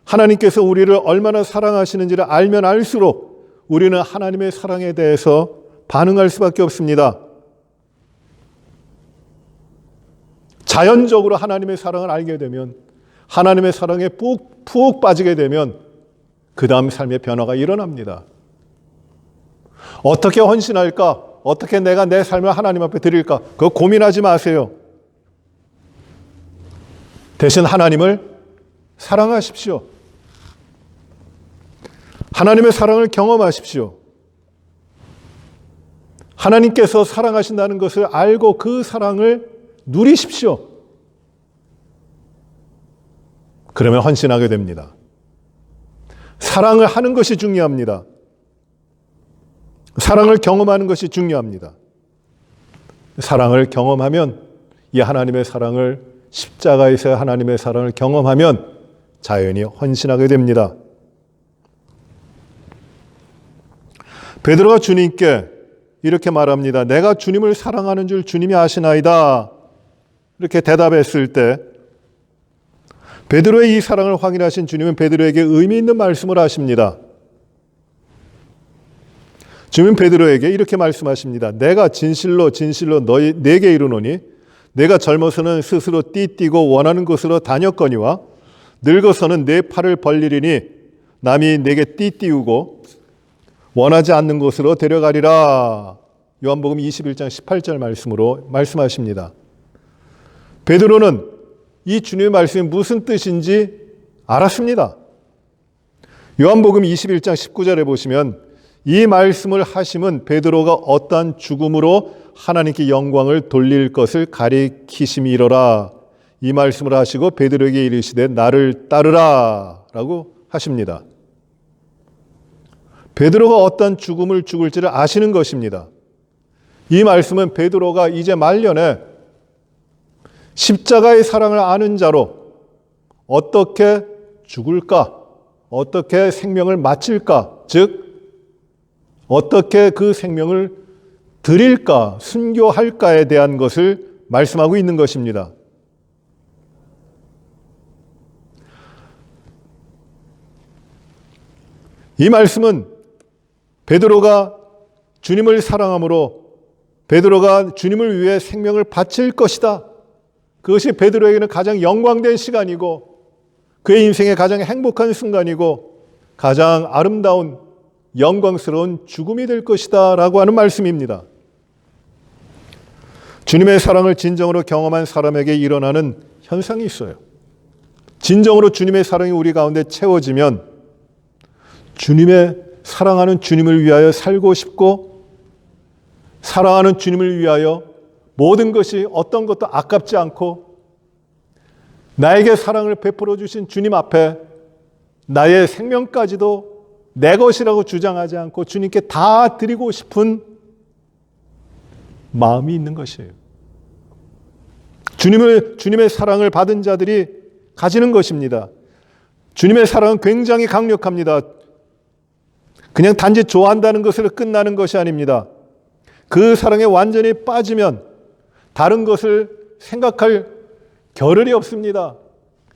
하나님께서 우리를 얼마나 사랑하시는지를 알면 알수록 우리는 하나님의 사랑에 대해서 반응할 수밖에 없습니다. 자연적으로 하나님의 사랑을 알게 되면, 하나님의 사랑에 푹 빠지게 되면 그 다음 삶의 변화가 일어납니다. 어떻게 헌신할까? 어떻게 내가 내 삶을 하나님 앞에 드릴까? 그거 고민하지 마세요. 대신 하나님을 사랑하십시오. 하나님의 사랑을 경험하십시오. 하나님께서 사랑하신다는 것을 알고 그 사랑을 누리십시오. 그러면 헌신하게 됩니다. 사랑을 하는 것이 중요합니다. 사랑을 경험하는 것이 중요합니다. 사랑을 경험하면, 이 하나님의 사랑을, 십자가에서 하나님의 사랑을 경험하면 자연히 헌신하게 됩니다. 베드로가 주님께 이렇게 말합니다. 내가 주님을 사랑하는 줄 주님이 아시나이다. 이렇게 대답했을 때 베드로의 이 사랑을 확인하신 주님은 베드로에게 의미 있는 말씀을 하십니다. 주님은 베드로에게 이렇게 말씀하십니다. 내가 진실로 네게 이르노니 내가 젊어서는 스스로 띠띠고 원하는 곳으로 다녔거니와 늙어서는 내 팔을 벌리리니 남이 내게 띠띠우고 원하지 않는 곳으로 데려가리라. 요한복음 21장 18절 말씀으로 말씀하십니다. 베드로는 이 주님의 말씀이 무슨 뜻인지 알았습니다. 요한복음 21장 19절에 보시면 이 말씀을 하심은 베드로가 어떠한 죽음으로 하나님께 영광을 돌릴 것을 가리키심이로라. 이 말씀을 하시고 베드로에게 이르시되 나를 따르라 라고 하십니다. 베드로가 어떤 죽음을 죽을지를 아시는 것입니다. 이 말씀은 베드로가 이제 말년에 십자가의 사랑을 아는 자로 어떻게 죽을까, 어떻게 생명을 마칠까, 즉 어떻게 그 생명을 드릴까, 순교할까에 대한 것을 말씀하고 있는 것입니다. 이 말씀은 베드로가 주님을 사랑함으로 베드로가 주님을 위해 생명을 바칠 것이다. 그것이 베드로에게는 가장 영광된 시간이고 그의 인생의 가장 행복한 순간이고 가장 아름다운 영광스러운 죽음이 될 것이다 라고 하는 말씀입니다. 주님의 사랑을 진정으로 경험한 사람에게 일어나는 현상이 있어요. 진정으로 주님의 사랑이 우리 가운데 채워지면 사랑하는 주님을 위하여 살고 싶고 사랑하는 주님을 위하여 모든 것이 어떤 것도 아깝지 않고 나에게 사랑을 베풀어 주신 주님 앞에 나의 생명까지도 내 것이라고 주장하지 않고 주님께 다 드리고 싶은 마음이 있는 것이에요. 주님의 사랑을 받은 자들이 가지는 것입니다. 주님의 사랑은 굉장히 강력합니다. 그냥 단지 좋아한다는 것으로 끝나는 것이 아닙니다. 그 사랑에 완전히 빠지면 다른 것을 생각할 겨를이 없습니다.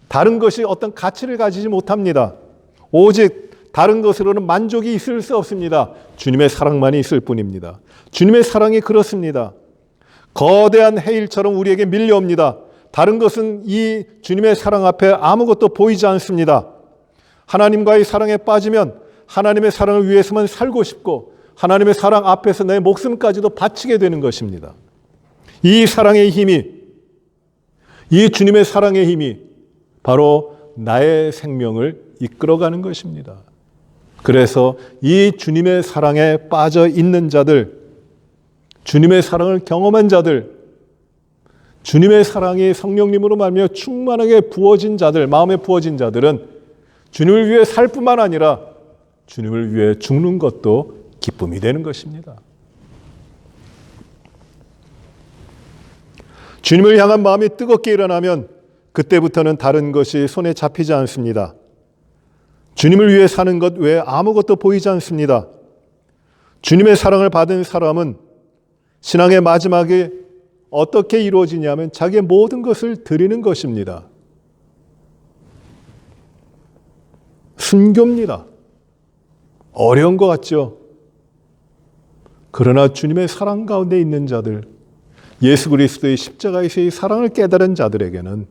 다른 것이 어떤 가치를 가지지 못합니다. 오직 다른 것으로는 만족이 있을 수 없습니다. 주님의 사랑만이 있을 뿐입니다. 주님의 사랑이 그렇습니다. 거대한 해일처럼 우리에게 밀려옵니다. 다른 것은 이 주님의 사랑 앞에 아무것도 보이지 않습니다. 하나님과의 사랑에 빠지면 하나님의 사랑을 위해서만 살고 싶고 하나님의 사랑 앞에서 내 목숨까지도 바치게 되는 것입니다. 이 사랑의 힘이, 이 주님의 사랑의 힘이 바로 나의 생명을 이끌어가는 것입니다. 그래서 이 주님의 사랑에 빠져 있는 자들, 주님의 사랑을 경험한 자들, 주님의 사랑이 성령님으로 말미암아 충만하게 부어진 자들, 마음에 부어진 자들은 주님을 위해 살 뿐만 아니라 주님을 위해 죽는 것도 기쁨이 되는 것입니다. 주님을 향한 마음이 뜨겁게 일어나면 그때부터는 다른 것이 손에 잡히지 않습니다. 주님을 위해 사는 것 외에 아무것도 보이지 않습니다. 주님의 사랑을 받은 사람은 신앙의 마지막에 어떻게 이루어지냐면 자기의 모든 것을 드리는 것입니다. 순교입니다. 어려운 것 같죠? 그러나 주님의 사랑 가운데 있는 자들, 예수 그리스도의 십자가에서의 사랑을 깨달은 자들에게는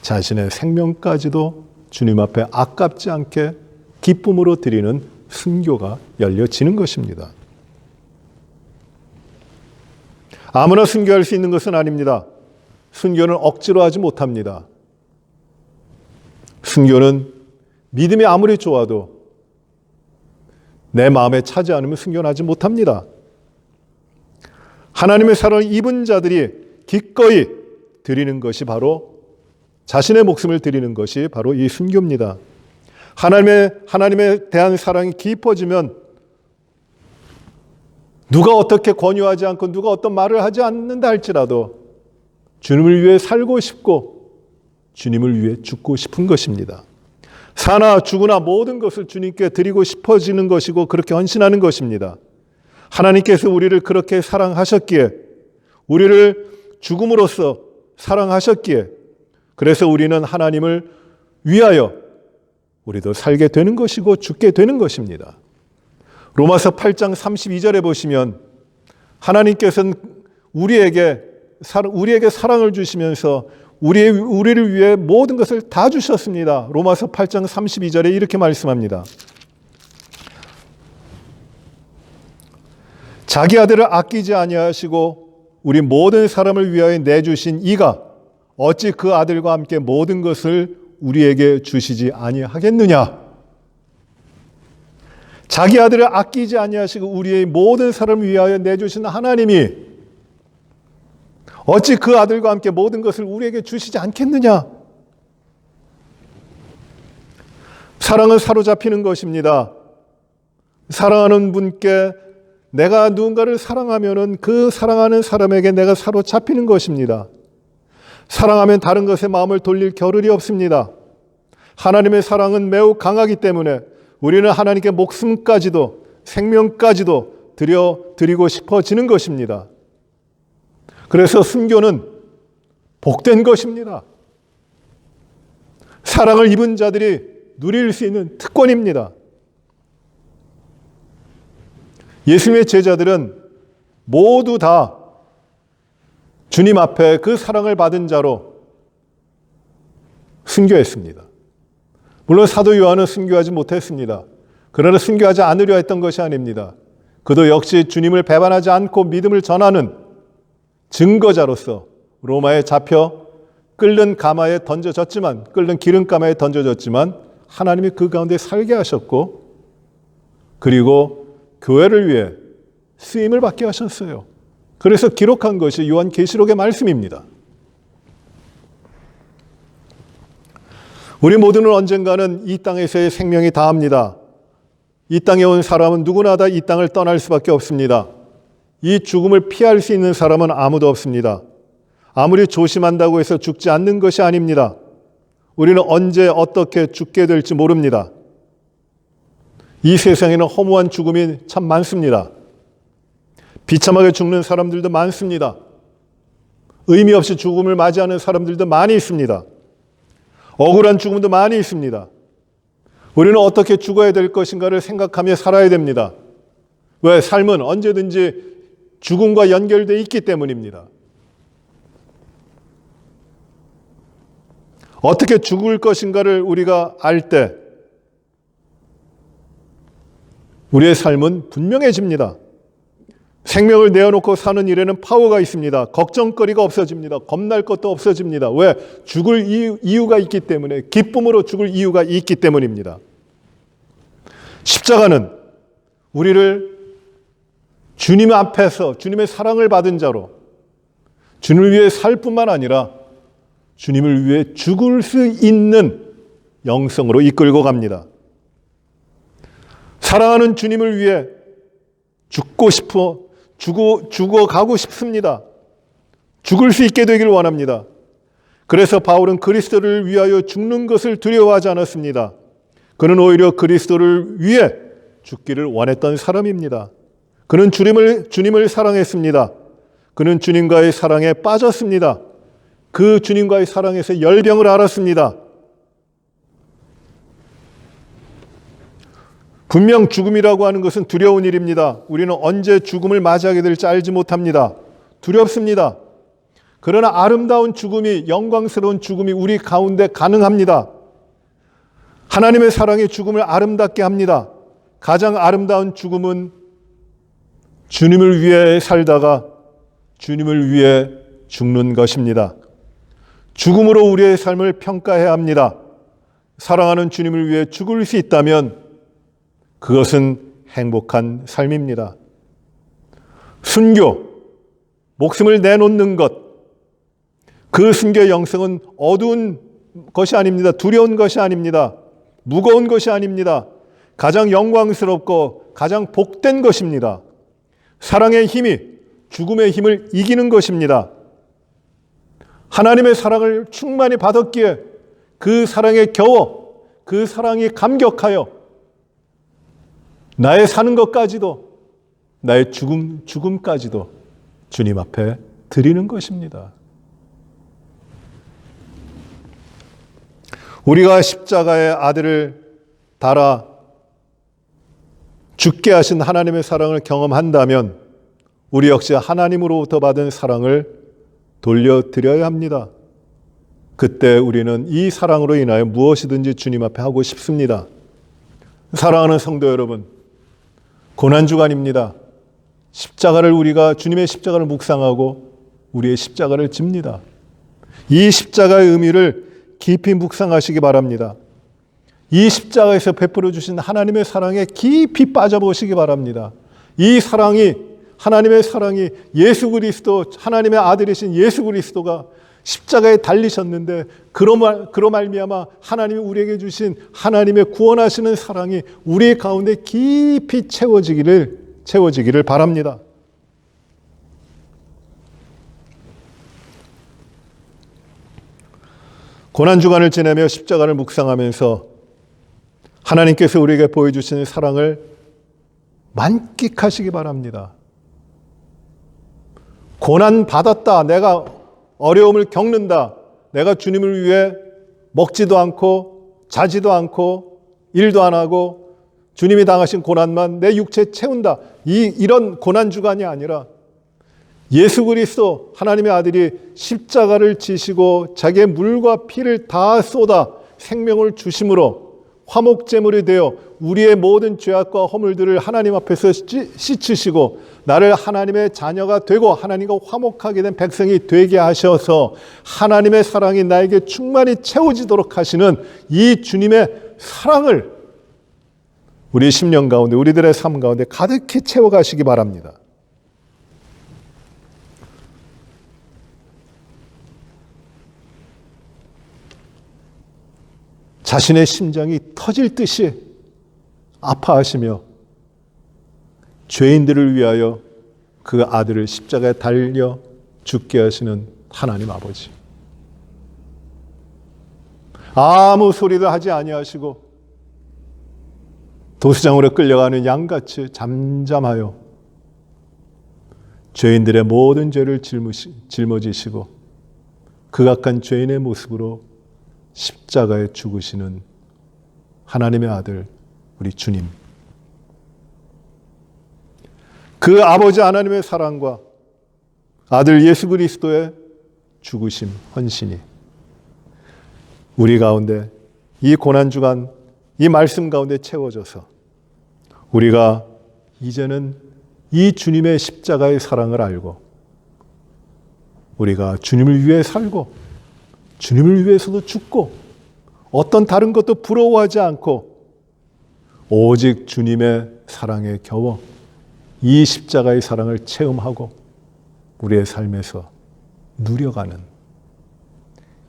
자신의 생명까지도 주님 앞에 아깝지 않게 기쁨으로 드리는 순교가 열려지는 것입니다. 아무나 순교할 수 있는 것은 아닙니다. 순교는 억지로 하지 못합니다. 순교는 믿음이 아무리 좋아도 내 마음에 차지 않으면 순교는 하지 못합니다. 하나님의 사랑을 입은 자들이 기꺼이 드리는 것이 바로 자신의 목숨을 드리는 것이 바로 이 순교입니다. 하나님에 대한 사랑이 깊어지면 누가 어떻게 권유하지 않고 누가 어떤 말을 하지 않는다 할지라도 주님을 위해 살고 싶고 주님을 위해 죽고 싶은 것입니다. 사나 죽으나 모든 것을 주님께 드리고 싶어지는 것이고 그렇게 헌신하는 것입니다. 하나님께서 우리를 그렇게 사랑하셨기에, 우리를 죽음으로써 사랑하셨기에, 그래서 우리는 하나님을 위하여 우리도 살게 되는 것이고 죽게 되는 것입니다. 로마서 8장 32절에 보시면 하나님께서는 우리에게 사랑을 주시면서 우리를 위해 모든 것을 다 주셨습니다. 로마서 8장 32절에 이렇게 말씀합니다. 자기 아들을 아끼지 아니하시고 우리 모든 사람을 위하여 내주신 이가 어찌 그 아들과 함께 모든 것을 우리에게 주시지 아니하겠느냐. 자기 아들을 아끼지 아니하시고 우리의 모든 사람을 위하여 내주신 하나님이 어찌 그 아들과 함께 모든 것을 우리에게 주시지 않겠느냐. 사랑은 사로잡히는 것입니다. 사랑하는 분께 내가 누군가를 사랑하면은 그 사랑하는 사람에게 내가 사로잡히는 것입니다. 사랑하면 다른 것에 마음을 돌릴 겨를이 없습니다. 하나님의 사랑은 매우 강하기 때문에 우리는 하나님께 목숨까지도 생명까지도 드리고 싶어지는 것입니다. 그래서 순교는 복된 것입니다. 사랑을 입은 자들이 누릴 수 있는 특권입니다. 예수님의 제자들은 모두 다 주님 앞에 그 사랑을 받은 자로 순교했습니다. 물론 사도 요한은 순교하지 못했습니다. 그러나 순교하지 않으려 했던 것이 아닙니다. 그도 역시 주님을 배반하지 않고 믿음을 전하는 증거자로서 로마에 잡혀 끓는 기름가마에 던져졌지만 하나님이 그 가운데 살게 하셨고, 그리고 교회를 위해 쓰임을 받게 하셨어요. 그래서 기록한 것이 요한계시록의 말씀입니다. 우리 모두는 언젠가는 이 땅에서의 생명이 다합니다. 이 땅에 온 사람은 누구나 다 이 땅을 떠날 수밖에 없습니다. 이 죽음을 피할 수 있는 사람은 아무도 없습니다. 아무리 조심한다고 해서 죽지 않는 것이 아닙니다. 우리는 언제 어떻게 죽게 될지 모릅니다. 이 세상에는 허무한 죽음이 참 많습니다. 비참하게 죽는 사람들도 많습니다. 의미 없이 죽음을 맞이하는 사람들도 많이 있습니다. 억울한 죽음도 많이 있습니다. 우리는 어떻게 죽어야 될 것인가를 생각하며 살아야 됩니다. 왜? 삶은 언제든지 죽음과 연결되어 있기 때문입니다. 어떻게 죽을 것인가를 우리가 알 때 우리의 삶은 분명해집니다. 생명을 내어놓고 사는 일에는 파워가 있습니다. 걱정거리가 없어집니다. 겁날 것도 없어집니다. 왜? 죽을 이유가 있기 때문에, 기쁨으로 죽을 이유가 있기 때문입니다. 십자가는 우리를 주님 앞에서 주님의 사랑을 받은 자로 주님을 위해 살 뿐만 아니라 주님을 위해 죽을 수 있는 영성으로 이끌고 갑니다. 사랑하는 주님을 위해 죽어가고 싶습니다. 죽을 수 있게 되기를 원합니다. 그래서 바울은 그리스도를 위하여 죽는 것을 두려워하지 않았습니다. 그는 오히려 그리스도를 위해 죽기를 원했던 사람입니다. 그는 주님을 사랑했습니다. 그는 주님과의 사랑에 빠졌습니다. 그 주님과의 사랑에서 열병을 알았습니다. 분명 죽음이라고 하는 것은 두려운 일입니다. 우리는 언제 죽음을 맞이하게 될지 알지 못합니다. 두렵습니다. 그러나 아름다운 죽음이, 영광스러운 죽음이 우리 가운데 가능합니다. 하나님의 사랑이 죽음을 아름답게 합니다. 가장 아름다운 죽음은 주님을 위해 살다가 주님을 위해 죽는 것입니다. 죽음으로 우리의 삶을 평가해야 합니다. 사랑하는 주님을 위해 죽을 수 있다면 그것은 행복한 삶입니다. 순교, 목숨을 내놓는 것, 그 순교의 영성은 어두운 것이 아닙니다. 두려운 것이 아닙니다. 무거운 것이 아닙니다. 가장 영광스럽고 가장 복된 것입니다. 사랑의 힘이 죽음의 힘을 이기는 것입니다. 하나님의 사랑을 충만히 받았기에 그 사랑에 겨워, 그 사랑이 감격하여 나의 사는 것까지도 나의 죽음까지도 주님 앞에 드리는 것입니다. 우리가 십자가의 아들을 달아 죽게 하신 하나님의 사랑을 경험한다면 우리 역시 하나님으로부터 받은 사랑을 돌려드려야 합니다. 그때 우리는 이 사랑으로 인하여 무엇이든지 주님 앞에 하고 싶습니다. 사랑하는 성도 여러분, 고난주간입니다. 우리가 주님의 십자가를 묵상하고 우리의 십자가를 집니다. 이 십자가의 의미를 깊이 묵상하시기 바랍니다. 이 십자가에서 베풀어 주신 하나님의 사랑에 깊이 빠져보시기 바랍니다. 이 사랑이, 하나님의 사랑이 예수 그리스도, 하나님의 아들이신 예수 그리스도가 십자가에 달리셨는데 그로 말미암아 하나님이 우리에게 주신 하나님의 구원하시는 사랑이 우리 가운데 깊이 채워지기를 바랍니다. 고난주간을 지내며 십자가를 묵상하면서 하나님께서 우리에게 보여주시는 사랑을 만끽하시기 바랍니다. 고난받았다, 내가 어려움을 겪는다, 내가 주님을 위해 먹지도 않고 자지도 않고 일도 안 하고 주님이 당하신 고난만 내 육체에 채운다, 이런 고난주간이 아니라 예수 그리스도 하나님의 아들이 십자가를 지시고 자기의 물과 피를 다 쏟아 생명을 주심으로 화목제물이 되어 우리의 모든 죄악과 허물들을 하나님 앞에서 씻으시고 나를 하나님의 자녀가 되고 하나님과 화목하게 된 백성이 되게 하셔서 하나님의 사랑이 나에게 충만히 채워지도록 하시는 이 주님의 사랑을 우리 심령 가운데, 우리들의 삶 가운데 가득히 채워가시기 바랍니다. 자신의 심장이 터질 듯이 아파하시며 죄인들을 위하여 그 아들을 십자가에 달려 죽게 하시는 하나님 아버지. 아무 소리도 하지 아니하시고 도수장으로 끌려가는 양같이 잠잠하여 죄인들의 모든 죄를 짊어지시고 극악한 죄인의 모습으로 십자가에 죽으시는 하나님의 아들 우리 주님, 그 아버지 하나님의 사랑과 아들 예수 그리스도의 죽으심, 헌신이 우리 가운데 이 고난주간 이 말씀 가운데 채워져서 우리가 이제는 이 주님의 십자가의 사랑을 알고 우리가 주님을 위해 살고 주님을 위해서도 죽고 어떤 다른 것도 부러워하지 않고 오직 주님의 사랑에 겨워 이 십자가의 사랑을 체험하고 우리의 삶에서 누려가는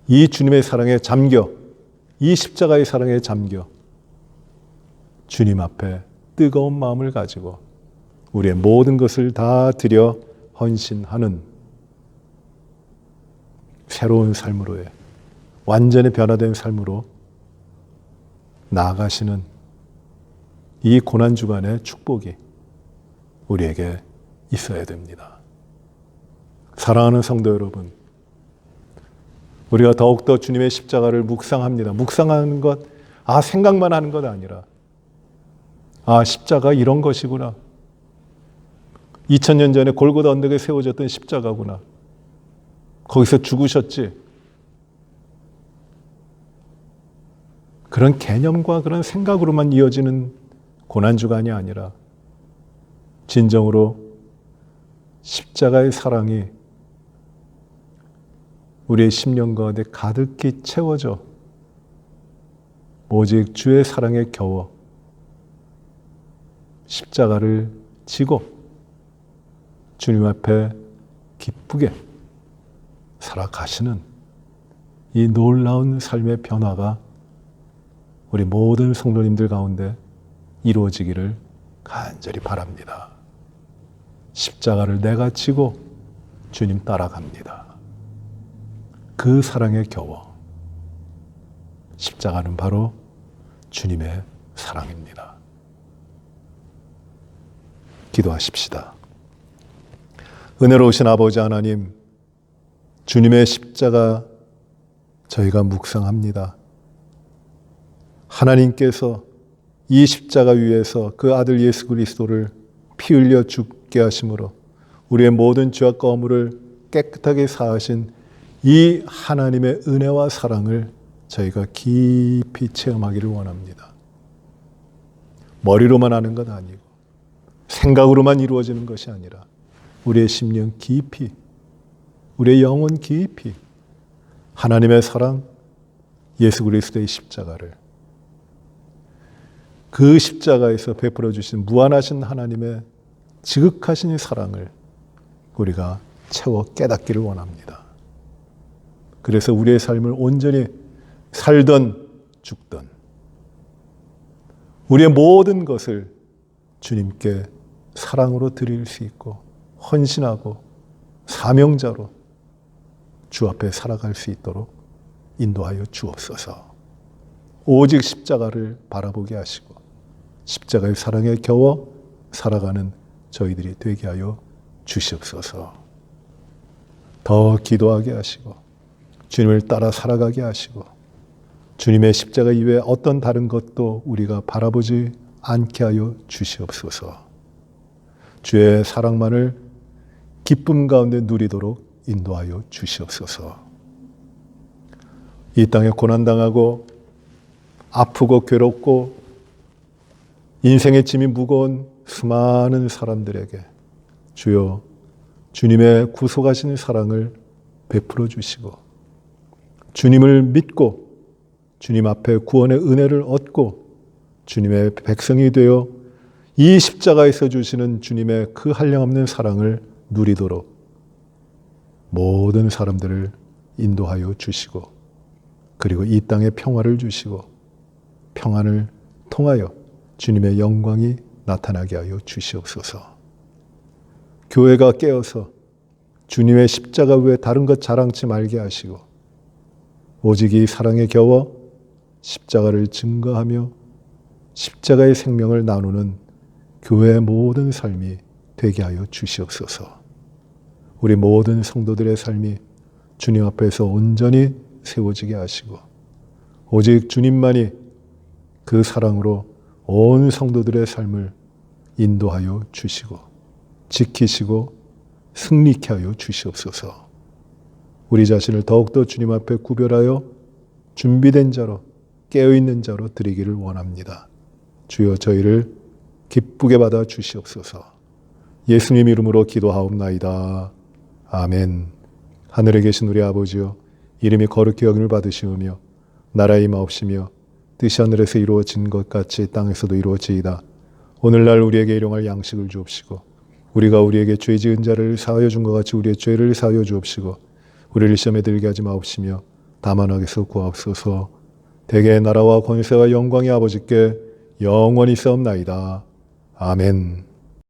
이 주님의 사랑에 잠겨, 이 십자가의 사랑에 잠겨 주님 앞에 뜨거운 마음을 가지고 우리의 모든 것을 다 드려 헌신하는 새로운 삶으로의 완전히 변화된 삶으로 나아가시는 이 고난주간의 축복이 우리에게 있어야 됩니다. 사랑하는 성도 여러분, 우리가 더욱더 주님의 십자가를 묵상합니다. 묵상하는 것, 생각만 하는 것 아니라 십자가 이런 것이구나. 2000년 전에 골고다 언덕에 세워졌던 십자가구나. 거기서 죽으셨지. 그런 개념과 그런 생각으로만 이어지는 고난주간이 아니라 진정으로 십자가의 사랑이 우리의 심령 가운데 가득히 채워져 오직 주의 사랑에 겨워 십자가를 지고 주님 앞에 기쁘게 살아가시는 이 놀라운 삶의 변화가 우리 모든 성도님들 가운데 이루어지기를 간절히 바랍니다. 십자가를 내가 지고 주님 따라갑니다. 그 사랑에 겨워. 십자가는 바로 주님의 사랑입니다. 기도하십시다. 은혜로우신 아버지 하나님, 주님의 십자가 저희가 묵상합니다. 하나님께서 이 십자가 위에서 그 아들 예수 그리스도를 피 흘려 죽게 하심으로 우리의 모든 죄와 거물을 깨끗하게 사하신 이 하나님의 은혜와 사랑을 저희가 깊이 체험하기를 원합니다. 머리로만 아는 것 아니고 생각으로만 이루어지는 것이 아니라 우리의 심령 깊이, 우리의 영혼 깊이 하나님의 사랑, 예수 그리스도의 십자가를, 그 십자가에서 베풀어 주신 무한하신 하나님의 지극하신 사랑을 우리가 채워 깨닫기를 원합니다. 그래서 우리의 삶을 온전히 살던 죽던 우리의 모든 것을 주님께 사랑으로 드릴 수 있고 헌신하고 사명자로 주 앞에 살아갈 수 있도록 인도하여 주옵소서. 오직 십자가를 바라보게 하시고 십자가의 사랑에 겨워 살아가는 저희들이 되게 하여 주시옵소서. 더 기도하게 하시고 주님을 따라 살아가게 하시고 주님의 십자가 이외에 어떤 다른 것도 우리가 바라보지 않게 하여 주시옵소서. 주의 사랑만을 기쁨 가운데 누리도록 인도하여 주시옵소서. 이 땅에 고난당하고 아프고 괴롭고 인생의 짐이 무거운 수많은 사람들에게 주여 주님의 구속하시는 사랑을 베풀어 주시고 주님을 믿고 주님 앞에 구원의 은혜를 얻고 주님의 백성이 되어 이 십자가에서 주시는 주님의 그 한량없는 사랑을 누리도록 모든 사람들을 인도하여 주시고 그리고 이 땅에 평화를 주시고 평안을 통하여 주님의 영광이 나타나게 하여 주시옵소서. 교회가 깨어서 주님의 십자가 외에 다른 것 자랑치 말게 하시고 오직 이 사랑에 겨워 십자가를 증거하며 십자가의 생명을 나누는 교회의 모든 삶이 되게 하여 주시옵소서. 우리 모든 성도들의 삶이 주님 앞에서 온전히 세워지게 하시고 오직 주님만이 그 사랑으로 온 성도들의 삶을 인도하여 주시고 지키시고 승리케 하여 주시옵소서. 우리 자신을 더욱더 주님 앞에 구별하여 준비된 자로 깨어있는 자로 드리기를 원합니다. 주여 저희를 기쁘게 받아 주시옵소서. 예수님 이름으로 기도하옵나이다. 아멘. 하늘에 계신 우리 아버지여 이름이 거룩히 여김을 받으시오며 나라의 임하옵시며 뜻이 하늘에서 이루어진 것 같이 땅에서도 이루어지이다. 오늘날 우리에게 일용할 양식을 주옵시고 우리가 우리에게 죄 지은 자를 사하여 준 것 같이 우리의 죄를 사하여 주옵시고 우리를 시험에 들게 하지 마옵시며 다만 악에서 구하옵소서. 대개 나라와 권세와 영광이 아버지께 영원히 싸움나이다. 아멘.